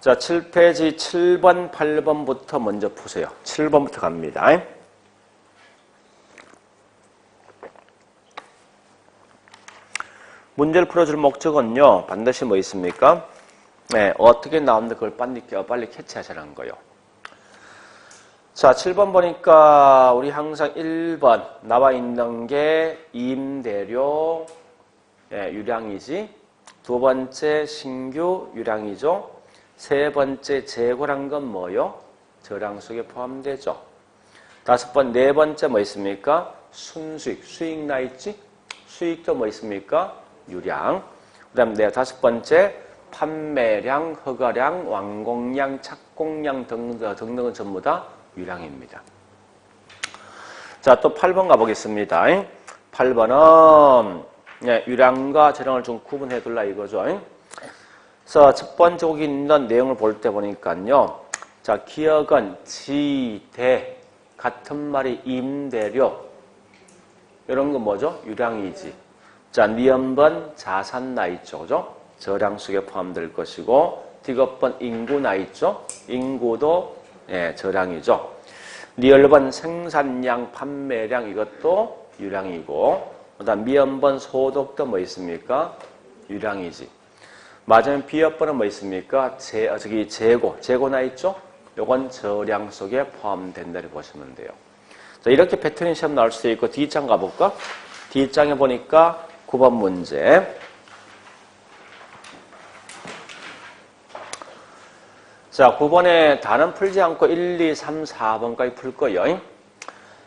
자, 7페이지 7번, 8번부터 먼저 푸세요. 7번부터 갑니다. 문제를 풀어줄 목적은요, 반드시 뭐 있습니까? 네, 어떻게 나오는데 그걸 빨리 캐치하시라는 거예요. 자, 7번 보니까 우리 항상 1번 나와 있는 게 임대료 유량이지. 두 번째 신규 유량이죠. 세 번째 재고란 건 뭐요? 저량 속에 포함되죠. 네 번째 뭐 있습니까? 순수익, 수익 나 있지? 수익도 뭐 있습니까? 유량. 그 다음에 다섯 번째 판매량, 허가량, 완공량, 착공량 등등은 전부 다 유량입니다. 자, 또 8번 가보겠습니다. 8번은 유량과 저량을 좀 구분해 둘라 이거죠. 그래서 첫 번째 거기 있는 내용을 볼 때 보니까요. 자, 기억은 지대 같은 말이 임대료 이런 건 뭐죠? 유량이지. 자, 니은번 자산 나 있죠. 그죠? 저량 속에 포함될 것이고 디귿번 인구 나 있죠. 인구도 저량이죠. 리얼번 생산량, 판매량 이것도 유량이고 그다음 미연번 소득도 뭐 있습니까? 유량이지. 맞으면 비읍번은 뭐 있습니까? 재고 나 있죠? 요건 저량 속에 포함된다고 보시면 돼요. 자, 이렇게 패턴이 시험 나올 수도 있고 D장 가볼까? D장에 보니까 9번 문제. 자, 9번에 단은 풀지 않고 1, 2, 3, 4번까지 풀 거예요.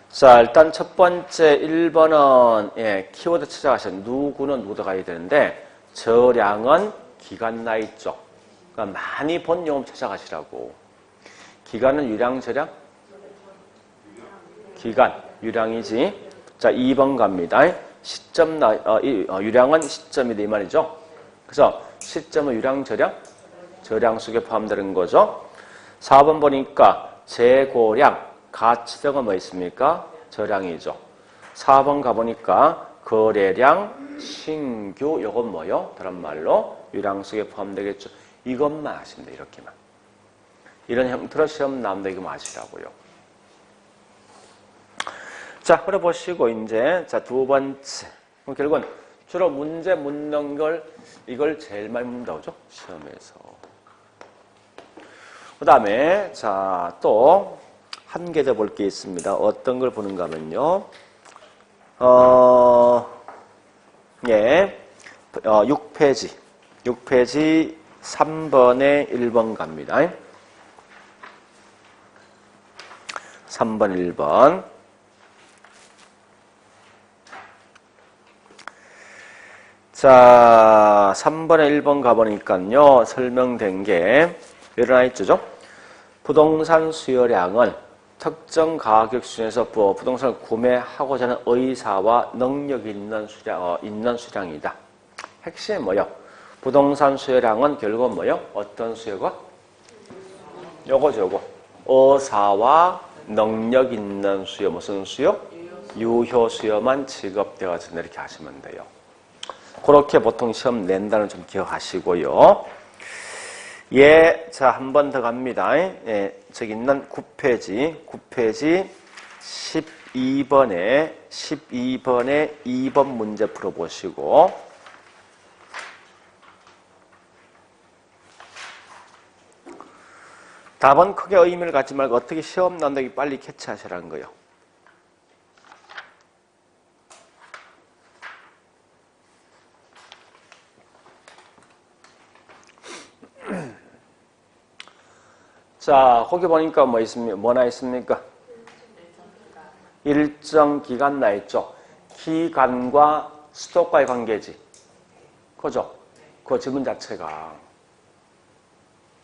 자, 일단 첫 번째 1번은 키워드 찾아가셔야 누구는 누구도 가야 되는데 저량은 기간 나 있죠. 그러니까 많이 본 용어 찾아가시라고. 기간은 유량, 저량? 기간, 유량이지. 자, 2번 갑니다. 시점 유량은 시점이다 이 말이죠. 그래서 시점은 유량, 저량? 저량 속에 포함되는 거죠. 4번 보니까 재고량, 가치등은 뭐 있습니까? 저량이죠. 4번 가보니까 거래량, 신규, 요건 뭐요? 다른 말로 유량 속에 포함되겠죠. 이것만 아시면 돼요. 이렇게만. 이런 형태로 시험 나온다 이거만 아시라고요. 자, 그래 보시고 이제 두 번째. 그럼 결국은 주로 문제 묻는 걸 이걸 제일 많이 묻는다고 그죠? 시험에서. 그 다음에 또 한 개 더 볼 게 있습니다. 어떤 걸 보는가 하면요. 6페이지. 6페이지 3번에 1번 갑니다. 3번, 1번. 자, 3번에 1번 가보니까요. 설명된 게 일어나 있죠. 부동산 수요량은 특정 가격 수준에서 부동산을 구매하고자 하는 의사와 능력이 있는 수량이다. 핵심이 뭐요? 부동산 수요량은 결국 뭐요? 어떤 수요가? 요거. 의사와 능력 있는 수요. 무슨 수요? 유효 수요만 지급되어진다. 이렇게 하시면 돼요. 그렇게 보통 시험 낸다는 좀 기억하시고요. 예, 자, 한 번 더 갑니다. 예, 저기 있는 9페이지 12번에 2번 문제 풀어보시고, 답은 크게 의미를 갖지 말고 어떻게 시험 난다기 빨리 캐치하시라는 거예요. 자, 거기 보니까 뭐나 있습니까? 일정 기간 나 있죠. 기간과 스톡과의 관계지. 그죠? 그 질문 자체가.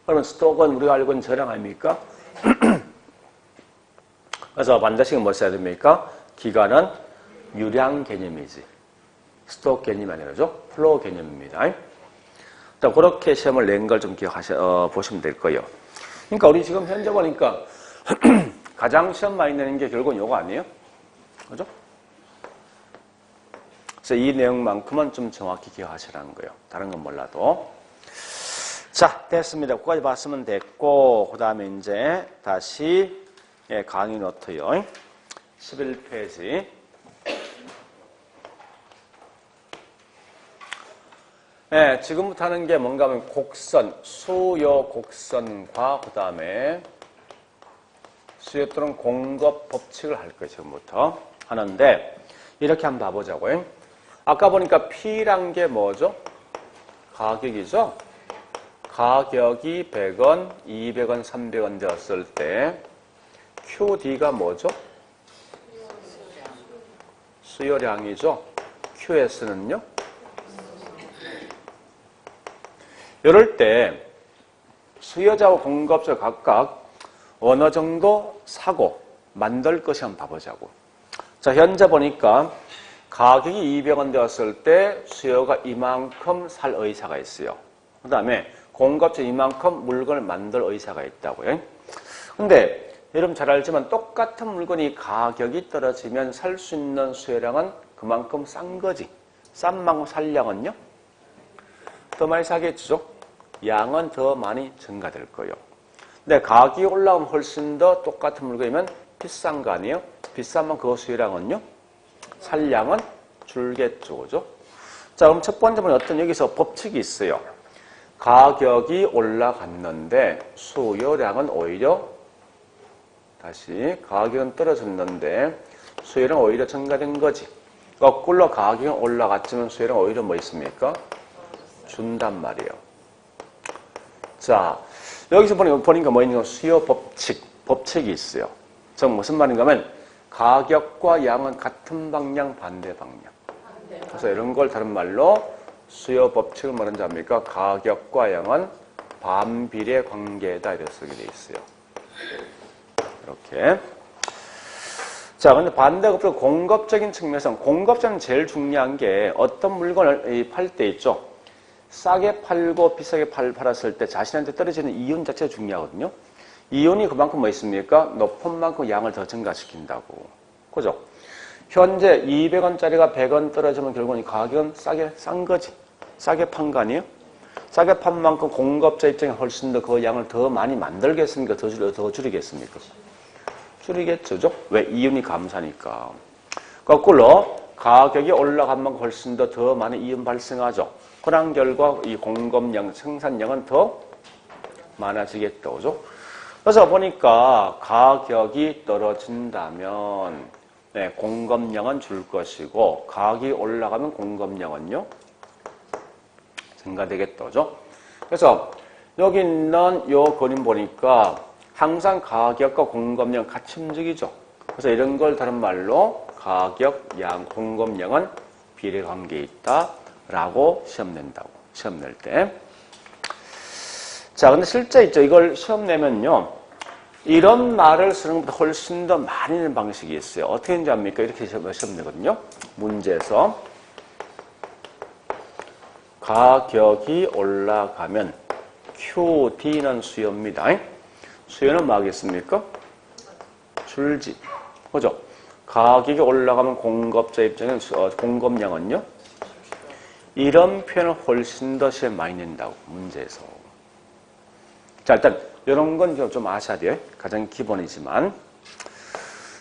그러면 스톡은 우리가 알고 있는 저량 아닙니까? 그래서 반드시 뭐 써야 됩니까? 기간은 유량 개념이지. 스톡 개념이 아니라죠. 플로우 개념입니다. 자, 그렇게 시험을 낸 걸 좀 보시면 될 거예요. 그러니까 우리 지금 현재 보니까 가장 시험 많이 내는 게 결국은 요거 아니에요? 그죠? 그래서 이 내용만큼은 좀 정확히 기억하시라는 거예요. 다른 건 몰라도. 자, 됐습니다. 거기까지 봤으면 됐고, 그 다음에 이제 다시 강의 노트요. 11페이지. 네, 지금부터 하는 게 뭔가 하면 곡선, 수요 곡선과 그 다음에 수요 또는 공급 법칙을 할 거예요. 지금부터 하는데 이렇게 한번 봐보자고요. 아까 보니까 P란 게 뭐죠? 가격이죠? 가격이 100원, 200원, 300원 되었을 때 QD가 뭐죠? 수요량이죠? QS는요? 이럴 때 수요자와 공급자 각각 어느 정도 사고 만들 것이 한번 봐보자고. 자, 현재 보니까 가격이 200원 되었을 때 수요가 이만큼 살 의사가 있어요. 그 다음에 공급자 이만큼 물건을 만들 의사가 있다고요. 근데 여러분 잘 알지만 똑같은 물건이 가격이 떨어지면 살 수 있는 수요량은 그만큼 싼 거지. 싼 만큼 살 양은요? 더 많이 사겠죠? 양은 더 많이 증가될 거예요. 근데 가격이 올라오면 훨씬 더 똑같은 물건이면 비싼 거 아니에요? 비싸면 그 수요량은요? 살 양은 줄겠죠. 그죠? 자, 그럼 첫 번째 는 어떤 여기서 법칙이 있어요. 가격이 올라갔는데 수요량은 오히려 다시 가격은 떨어졌는데 수요량은 오히려 증가된 거지. 거꾸로 가격이 올라갔지만 수요량은 오히려 뭐 있습니까? 준단 말이에요. 자, 여기서 보니까 뭐 있는 거 수요 법칙이 있어요. 즉 무슨 말인가 하면 가격과 양은 같은 방향, 반대 방향. 그래서 이런 걸 다른 말로 수요 법칙을 뭐라는지 압니까? 가격과 양은 반비례 관계다 이렇게 쓰게 돼 있어요. 이렇게. 자, 근데 반대가 공급적인 측면에서 공급자는 제일 중요한 게 어떤 물건을 팔 때 있죠. 싸게 팔고 비싸게 팔았을 때 자신한테 떨어지는 이윤 자체가 중요하거든요. 이윤이 그만큼 뭐 있습니까? 높은 만큼 양을 더 증가시킨다고. 그죠? 현재 200원짜리가 100원 떨어지면 결국은 가격은 싼 거지. 싸게 판 거 아니에요? 싸게 판 만큼 공급자 입장에 훨씬 더 그 양을 더 많이 만들겠습니까? 더 줄이겠습니까? 줄이겠죠? 왜? 이윤이 감사니까. 거꾸로 가격이 올라간 만큼 훨씬 더 많은 이윤 발생하죠. 그런 결과 이 공급량, 생산량은 더 많아지겠다. 그죠? 그래서 보니까 가격이 떨어진다면 공급량은 줄 것이고 가격이 올라가면 공급량은요? 증가되겠다. 그죠? 그래서 여기 있는 요 그림 보니까 항상 가격과 공급량 같이 움직이죠. 그래서 이런 걸 다른 말로 가격, 양, 공급량은 비례관계에 있다라고 시험 낸다고. 시험 낼 때. 자, 근데 실제 있죠. 이걸 시험 내면요. 이런 말을 쓰는 것보다 훨씬 더 많이 있는 방식이 있어요. 어떻게 하는지 압니까? 이렇게 시험 되거든요. 문제에서 가격이 올라가면 QD는 수요입니다. 수요는 뭐 하겠습니까? 줄지. 그죠? 가격이 올라가면 공급자 입장에는 공급량은요? 이런 표현을 훨씬 더 시험에 많이 낸다고, 문제에서. 자, 일단 이런 건 좀 아셔야 돼요. 가장 기본이지만.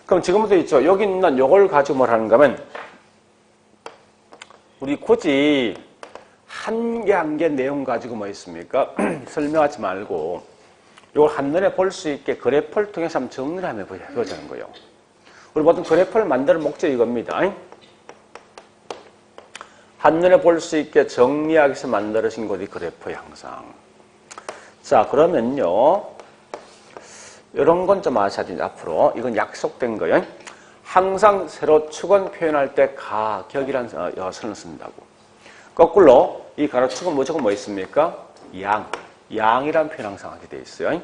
그럼 지금부터 있죠. 여기 있는 요걸 가지고 뭘 하는가 하면 우리 굳이 한 개 한 개 내용 가지고 뭐 있습니까? 설명하지 말고 요걸 한눈에 볼 수 있게 그래프를 통해서 한번 정리를 한번 해보자는 거예요. 우리 보통 그래프를 만드는 목적이 이겁니다. 한눈에 볼 수 있게 정리하기 위해서 만들어진 것이 그래프예요, 항상. 자, 그러면요. 이런 건 좀 아셔야 돼요, 앞으로. 이건 약속된 거예요. 항상 세로 축은 표현할 때 가격이라는 선을 쓴다고. 거꾸로 이 가로축은 무조건 뭐 있습니까? 양이라는 표현 항상 하게 돼 있어요.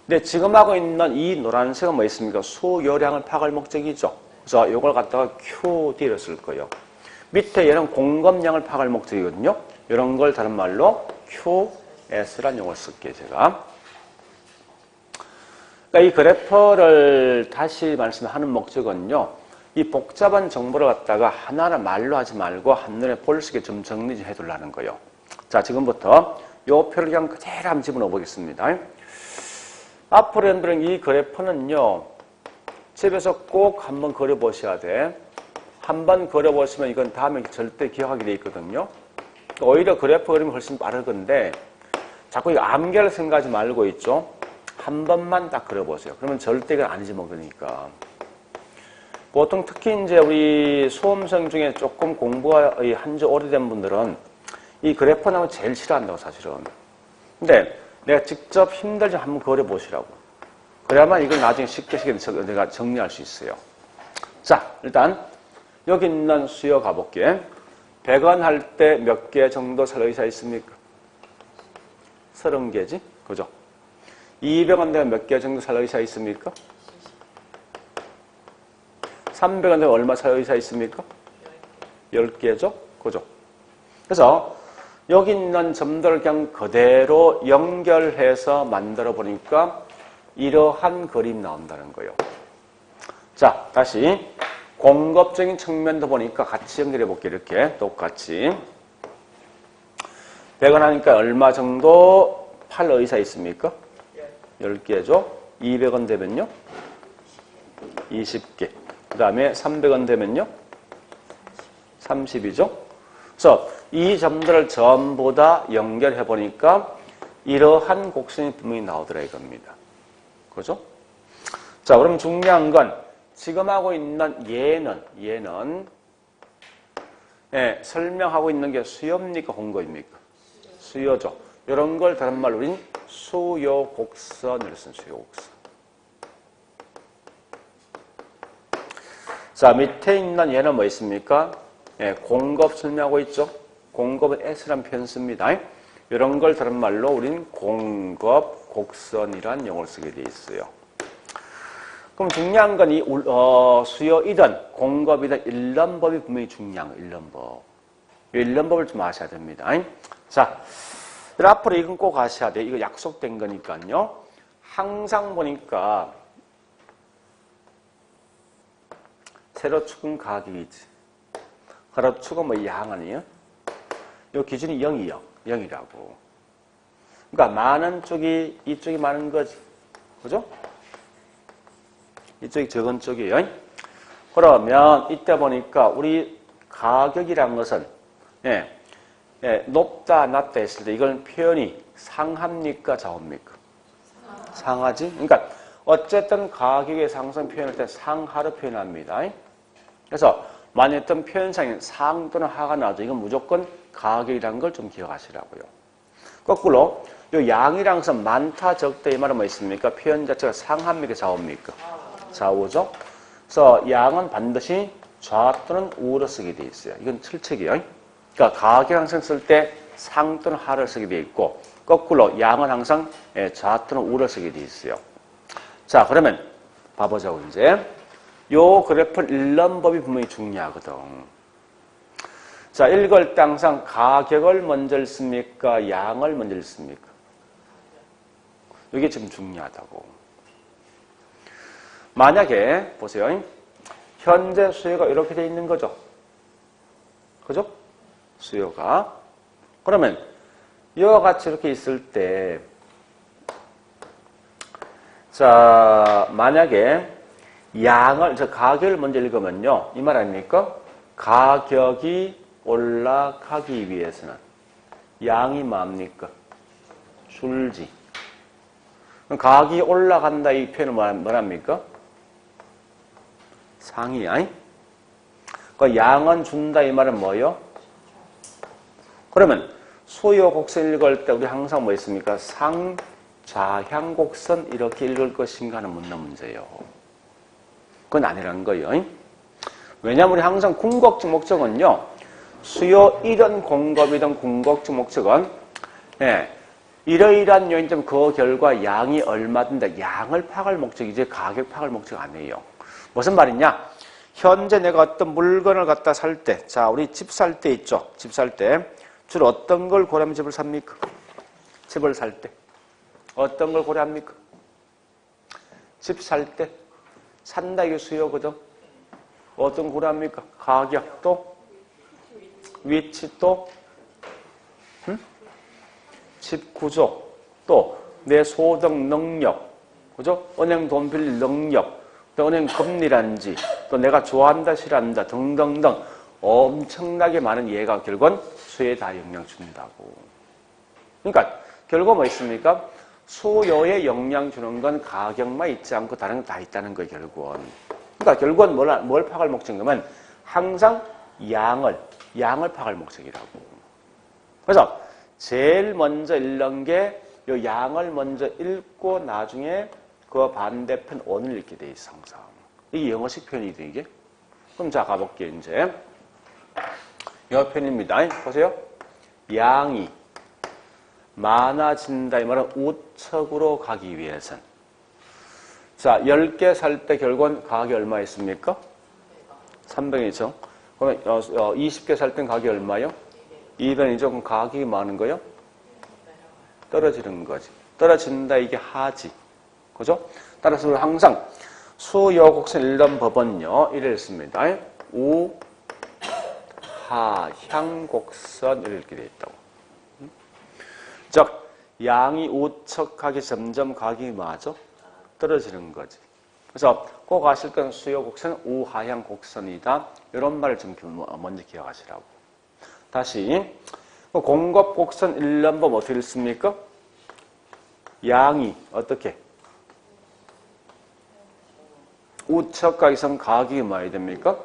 근데 지금 하고 있는 이 노란색은 뭐 있습니까? 수요량을 파악할 목적이죠. 그래서 이걸 갖다가 QD를 쓸 거예요. 밑에 얘는 공급량을 파악할 목적이거든요. 이런 걸 다른 말로 QS라는 용어를 쓸게요, 제가. 그러니까 이 그래프를 다시 말씀하는 목적은요. 이 복잡한 정보를 갖다가 하나하나 말로 하지 말고 한눈에 볼 수 있게 좀 정리 좀 해두려는 거예요. 자, 지금부터 이 표를 그냥 그대로 한번 집어넣어 보겠습니다. 앞으로 여러분들은 이 그래프는요. 집에서 꼭 한번 그려보셔야 돼. 한번 그려보시면 이건 다음에 절대 기억하게 돼 있거든요. 오히려 그래프 그리면 훨씬 빠르건데 자꾸 이 암기를 생각하지 말고 있죠. 한 번만 딱 그려보세요. 그러면 절대 이건 안 잊어먹으니까. 보통 특히 이제 우리 수험생 중에 조금 공부가 한지 오래된 분들은 이 그래프 나오면 제일 싫어한다고, 사실은. 근데 내가 직접 힘들지 한번 그려보시라고. 그래야만 이걸 나중에 쉽게 내가 정리할 수 있어요. 자, 일단 여기 있는 수요 가볼게. 100원 할 때 몇 개 정도 살 의사 있습니까? 30개지? 그죠? 200원 되면 몇 개 정도 살 의사 있습니까? 300원 되면 얼마 살 의사 있습니까? 10개죠? 그죠? 그래서 여기 있는 점들을 그냥 그대로 연결해서 만들어 보니까 이러한 그림 나온다는 거예요. 자, 다시 공급적인 측면도 보니까 같이 연결해 볼게요. 이렇게 똑같이 100원 하니까 얼마 정도 팔 의사 있습니까? 10개죠. 200원 되면요? 20개. 그 다음에 300원 되면요? 30이죠. 그래서 이 점들을 전부 다 연결해 보니까 이러한 곡선이 분명히 나오더라 이겁니다. 그죠? 자, 그럼 중요한 건 지금 하고 있는 얘는 설명하고 있는 게 수요입니까? 공급입니까? 수요죠. 이런 걸 다른 말로 우린 수요 곡선을 쓴 수요 곡선. 자, 밑에 있는 얘는 뭐 있습니까? 공급 설명하고 있죠? 공급은 S라는 표현 씁니다. 이런 걸 다른 말로 우린 공급 곡선이란 용어를 쓰게 돼 있어요. 그럼 중요한 건 이 수요이든 공급이든 일련법이 분명히 중요한 거예요. 일련법. 이 일련법을 좀 아셔야 됩니다. 자, 앞으로 이건 꼭 아셔야 돼요. 이거 약속된 거니까요. 항상 보니까 세로축은 가격이지. 가로축은 뭐 양 아니에요? 이 기준이 0이요. 0이라고. 그러니까 많은 쪽이 이쪽이 많은 거지. 그죠? 이쪽이 적은 쪽이에요. 그러면 이때 보니까 우리 가격이라는 것은 높다 낮다 했을 때 이건 표현이 상합니까 좌우입니까? 상하지. 그러니까 어쨌든 가격의 상승 표현할 때 상하로 표현합니다. 그래서 만약 어떤 표현상에 상 또는 하가 나와도 이건 무조건 가격이라는 걸 좀 기억하시라고요. 거꾸로 이 양이랑 것은 많다 적다 이 말은 뭐 있습니까? 표현 자체가 상합니까 좌우입니까? 좌우죠. 그래서 양은 반드시 좌 또는 우로 쓰게 돼 있어요. 이건 철칙이에요. 그러니까 가격 항상 쓸 때 상 또는 하를 쓰게 돼 있고 거꾸로 양은 항상 좌 또는 우를 쓰게 돼 있어요. 자, 그러면 봐보자고, 이제. 요 그래프를 읽는 법이 분명히 중요하거든. 자, 읽을 때 항상 가격을 먼저 읽습니까? 양을 먼저 읽습니까? 이게 지금 중요하다고. 만약에, 보세요. 현재 수요가 이렇게 돼 있는 거죠. 그죠? 수요가. 그러면, 이와 같이 이렇게 있을 때, 자, 만약에 양을, 가격을 먼저 읽으면요. 이 말 아닙니까? 가격이 올라가기 위해서는 양이 뭡니까? 줄지. 가격이 올라간다 이 표현은 뭐랍니까? 상이야. 그 양은 준다 이 말은 뭐예요? 그러면 수요 곡선 읽을 때 우리 항상 뭐 있습니까? 상좌향 곡선 이렇게 읽을 것인가 하는 문제예요. 그건 아니라는 거예요. 왜냐하면 우리 항상 궁극적 목적은요. 수요이든 공급이든 궁극적 목적은 이러이러한 요인 때문에 그 결과 양이 얼마든지 양을 파악할 목적이지 가격 파악할 목적 아니에요. 무슨 말이냐? 현재 내가 어떤 물건을 갖다 살 때, 자, 우리 집 살 때 있죠? 집 살 때 주로 어떤 걸 고려하면 집을 삽니까? 집을 살 때. 어떤 걸 고려합니까? 집 살 때. 산다 이게 수요거든. 어떤 걸 고려합니까? 가격 또 위치 또 집 구조 또 내 소득 능력 그죠? 은행 돈 빌릴 능력 또 은행 금리란지 또 내가 좋아한다 싫어한다 등등등 엄청나게 많은 예가 결국은 수요에 다 영향 준다고. 그러니까 결국 뭐 있습니까? 수요에 영향 주는 건 가격만 있지 않고 다른 거 다 있다는 거예요, 결국은. 그러니까 결국은 뭘 파악할 목적이냐면 항상 양을 파악할 목적이라고. 그래서 제일 먼저 읽는 게 이 양을 먼저 읽고 나중에 그 반대편 원을 읽게 돼 있어, 항상. 이게 영어식 표현이죠, 이게. 그럼 자, 가볼게요, 이제. 영어 표현입니다. 보세요. 양이 많아진다 이 말은 우측으로 가기 위해선 자 10개 살 때 결국은 가격이 얼마 있습니까? 300이죠. 그러면 20개 살 땐 가격이 얼마요? 200이죠. 그럼 가격이 많은 거요? 떨어지는 거지. 떨어진다 이게 하지. 그죠? 따라서 항상 수요 곡선 읽는 법은요. 이랬습니다. 우하향 곡선 이렇게 되어 있다고. 즉 양이 우측하게 점점 가격이 맞아 떨어지는 거지. 그래서 꼭 아실 건 수요 곡선은 우하향 곡선이다. 이런 말을 좀 먼저 기억하시라고. 다시 공급 곡선 1번 어떻게 읽습니까? 양이 어떻게? 우측각에선 가격이 뭐야 됩니까?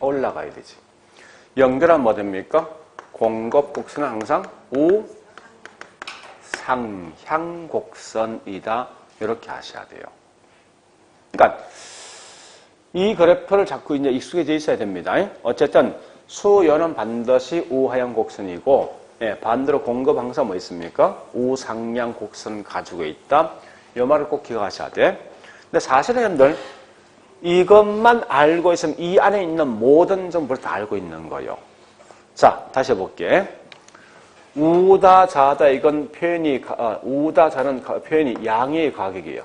올라가야 되지. 연결하면 뭐 됩니까? 공급 곡선은 항상 우상향 곡선이다. 이렇게 아셔야 돼요. 그러니까 이 그래프를 자꾸 이제 익숙해져 있어야 됩니다. 어쨌든 수요는 반드시 우하향 곡선이고 반대로 공급 항상 뭐 있습니까? 우상향 곡선 가지고 있다. 이 말을 꼭 기억하셔야 돼. 근데 사실은 여러분들 이것만 알고 있으면 이 안에 있는 모든 정보를 다 알고 있는 거예요. 자, 다시 해볼게. 우다, 자다, 이건 표현이, 우다, 자는 표현이 양의 가격이에요.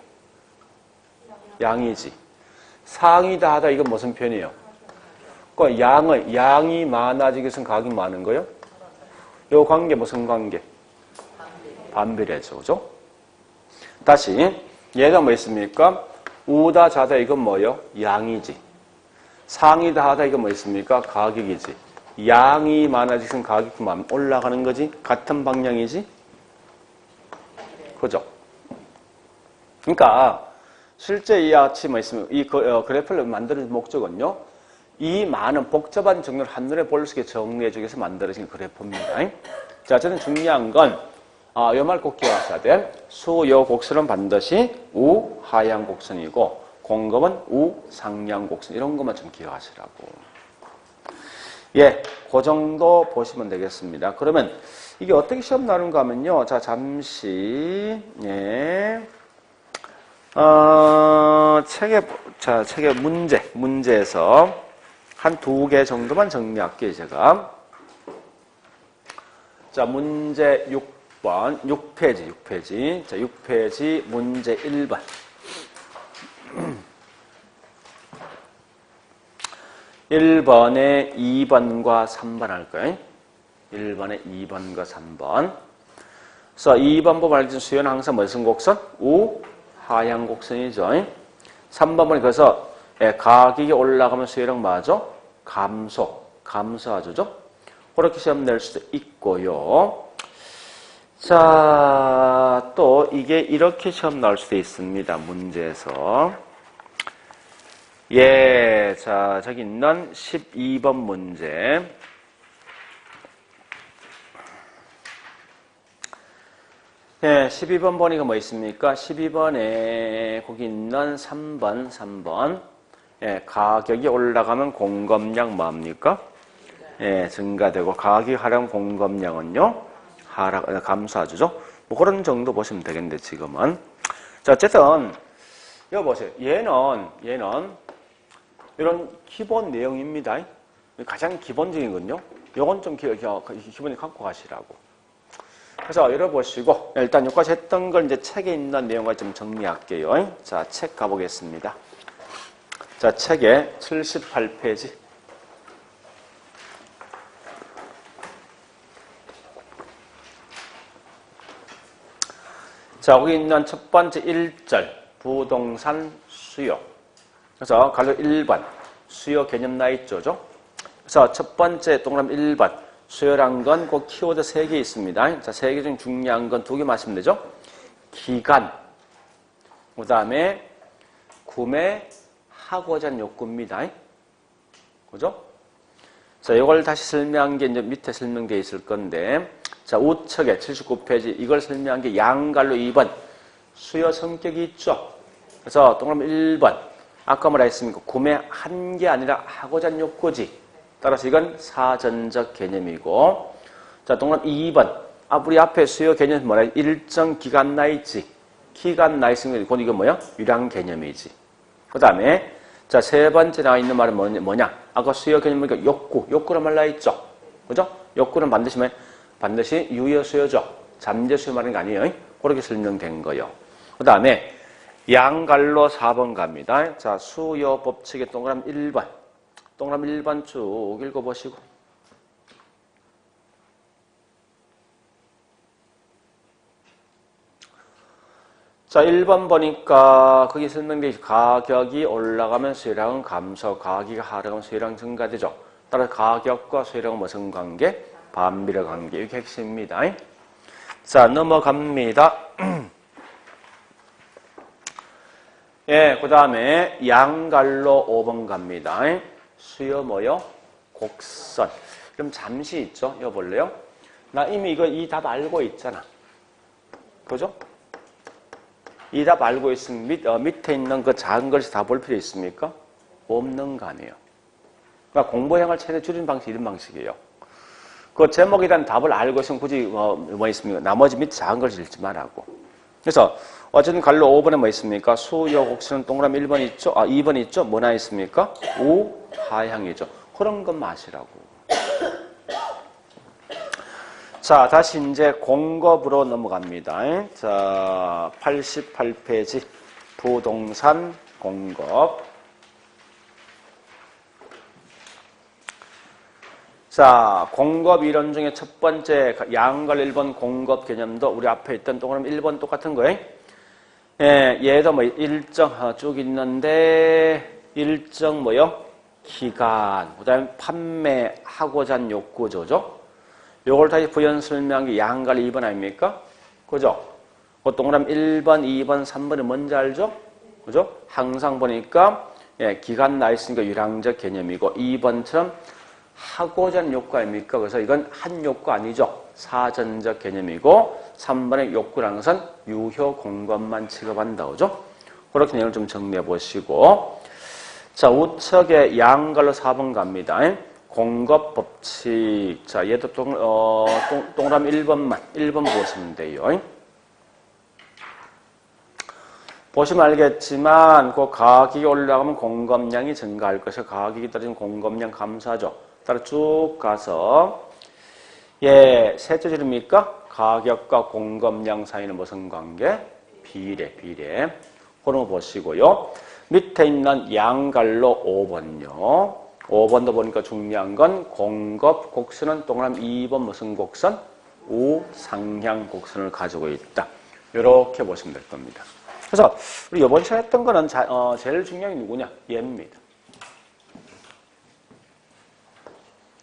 양이지. 상이다, 하다, 이건 무슨 표현이에요? 그 양이 많아지기 위해서는 가격이 많은 거예요? 요 관계 무슨 관계? 반비례죠. 그죠? 다시, 얘가 뭐 있습니까? 우다, 자다, 이건 뭐예요? 양이지. 상이다, 하다, 이건 뭐 있습니까? 가격이지. 양이 많아지면 가격이 올라가는 거지? 같은 방향이지? 그죠? 그러니까 실제 이와 같이 뭐 있으면 이 그래프를 만드는 목적은요. 이 많은 복잡한 정리를 한눈에 볼 수 있게 정리해 주기 위해서 만들어진 그래프입니다. 자, 저는 중요한 건 이 말 꼭 기억하셔야 돼. 수요 곡선은 반드시 우하향 곡선이고 공급은 우상향 곡선 이런 것만 좀 기억하시라고. 예, 그 정도 보시면 되겠습니다. 그러면 이게 어떻게 시험 나누는가 하면요. 자, 잠시, 예. 책의 문제에서 한 2개 정도만 정리할게요, 제가. 자, 문제 6번, 6페이지. 자, 6페이지 문제 1번. 1번에 2번과 3번 할 거예요. 1번에 2번과 3번. 그래서 2번 보면 알겠지만 수요는 항상 무슨 곡선? 하향 곡선이죠. 3번 보니 그래서 가격이 올라가면 수요량 맞아? 감소하죠. 그렇게 시험 낼 수도 있고요. 자, 또 이게 이렇게 시험 나올 수도 있습니다. 문제에서. 자, 저기 있는 12번 문제. 12번 보니까 뭐 있습니까? 12번에 거기 있는 3번. 가격이 올라가면 공급량 뭐합니까? 증가되고 가격이 하락하면 공급량은요? 감소하죠. 뭐 그런 정도 보시면 되겠는데 지금은. 자, 어쨌든 이거 보세요. 얘는 이런 기본 내용입니다. 가장 기본적인 건요. 요건 좀 기본에 갖고 가시라고. 그래서 열어보시고 일단 여기까지 했던 걸 이제 책에 있는 내용을 좀 정리할게요. 자, 책 가보겠습니다. 자, 책에 78페이지. 자, 거기 있는 첫 번째 1절 부동산 수요. 그래서 가로 1번 수요 개념 나 있죠. 그래서 첫 번째 동그라미 1번 수요란 건 그 키워드 3개 있습니다. 자, 3개 중 중요한 건 2개 맞으면 되죠. 기간, 그 다음에 구매하고자 하는 욕구입니다. 그죠? 자, 이걸 다시 설명한 게 이제 밑에 설명되어 있을 건데, 자, 우측에 79페이지 이걸 설명한 게 양갈로 2번 수요 성격이 있죠. 그래서 동그라미 1번 아까 뭐라 했습니까? 구매한 게 아니라 하고자 하는 욕구지. 따라서 이건 사전적 개념이고, 자, 동그라미 2번 우리 앞에 수요 개념이 뭐라 해? 일정 기간 나 있지. 기간 나 있으면 그건 이건 뭐야? 유량 개념이지. 그 다음에 자, 세 번째 나와 있는 말은 뭐냐? 아까 수요 개념 보니까 욕구란 말 나와 있죠. 그죠? 욕구는 반드시 유효 수요죠. 잠재 수요 말하는 거 아니에요. 그렇게 설명된 거예요. 그 다음에 양갈로 4번 갑니다. 자, 수요 법칙의 동그라미 1번. 동그라미 1번 쭉 읽어보시고. 자, 1번 보니까 거기 설명되어 있죠. 가격이 올라가면 수요량은 감소, 가격이 하락하면 수요량 증가되죠. 따라서 가격과 수요량은 무슨 관계? 반비례 관계. 이게 핵심입니다. 자, 넘어갑니다. 그 다음에 양갈로 5번 갑니다. 수요 뭐요? 곡선. 그럼 잠시 있죠? 이거 볼래요? 나 이미 이 답 알고 있잖아. 그죠? 이 답 알고 있으면 밑에 있는 그 작은 글씨 다 볼 필요 있습니까? 없는 거 아니에요. 그러니까 공부량을 최대 줄이는 방식이 이런 방식이에요. 그 제목에 대한 답을 알고 있으면 굳이 뭐 있습니까? 나머지 밑에 작은 글씨 읽지 말라고. 그래서 어쨌든 갈로 5번에 뭐 있습니까? 수요 곡선은 동그라미 1번 있죠? 2번 있죠? 뭐나 있습니까? 하향이죠. 그런 것 마시라고. 자, 다시 이제 공급으로 넘어갑니다. 자, 88페이지 부동산 공급. 자, 공급 이론 중에 첫 번째 양갈 1번 공급 개념도 우리 앞에 있던 동그라미 1번 똑같은 거예요. 얘도 뭐 일정 쭉 있는데 일정 뭐요? 기간, 그 다음에 판매하고자 하는 욕구죠. 요걸 다시 부연 설명한 게 양갈 2번 아닙니까? 그죠? 그 동그라미 1번, 2번, 3번은 뭔지 알죠? 그죠? 항상 보니까 기간 나 있으니까 유량적 개념이고 2번처럼 하고자 하는 욕구 아닙니까? 그래서 이건 한 욕구 아니죠. 사전적 개념이고 3번의 욕구라는 것은 유효 공급만 취급한다. 그죠? 그렇게 내용을 좀 정리해 보시고, 자, 우측에 양갈로 4번 갑니다. 공급 법칙. 자, 얘도 동그라미 1번 보시면 돼요. 보시면 알겠지만 그 가격이 올라가면 공급량이 증가할 것이고 가격이 떨어지면 공급량 감소하죠. 따라 쭉 가서 셋째 줄입니까? 가격과 공급량 사이는 무슨 관계? 비례. 그런 거 보시고요. 밑에 있는 양갈로 5번요. 5번도 보니까 중요한 건 공급 곡선은 동그라미 2번 무슨 곡선? 우상향 곡선을 가지고 있다. 이렇게 보시면 될 겁니다. 그래서 우리 이번 시간에 했던 거는 제일 중요한 게 누구냐? 얘입니다.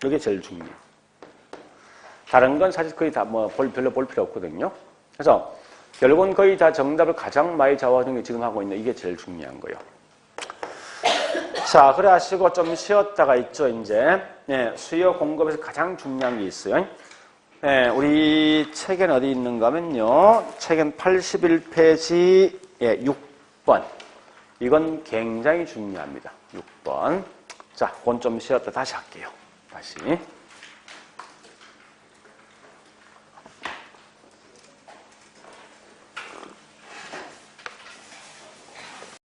이게 제일 중요해요. 다른 건 사실 거의 다 별로 볼 필요 없거든요. 그래서 결국은 거의 다 정답을 가장 많이 잡아주는 게 지금 하고 있는 이게 제일 중요한 거예요. 자, 그래 하시고 좀 쉬었다가 있죠, 이제. 수요 공급에서 가장 중요한 게 있어요. 우리 책엔 어디 있는가 하면요. 책엔 81페이지 6번. 이건 굉장히 중요합니다. 6번. 자, 그건 좀 쉬었다 다시 할게요. 다시.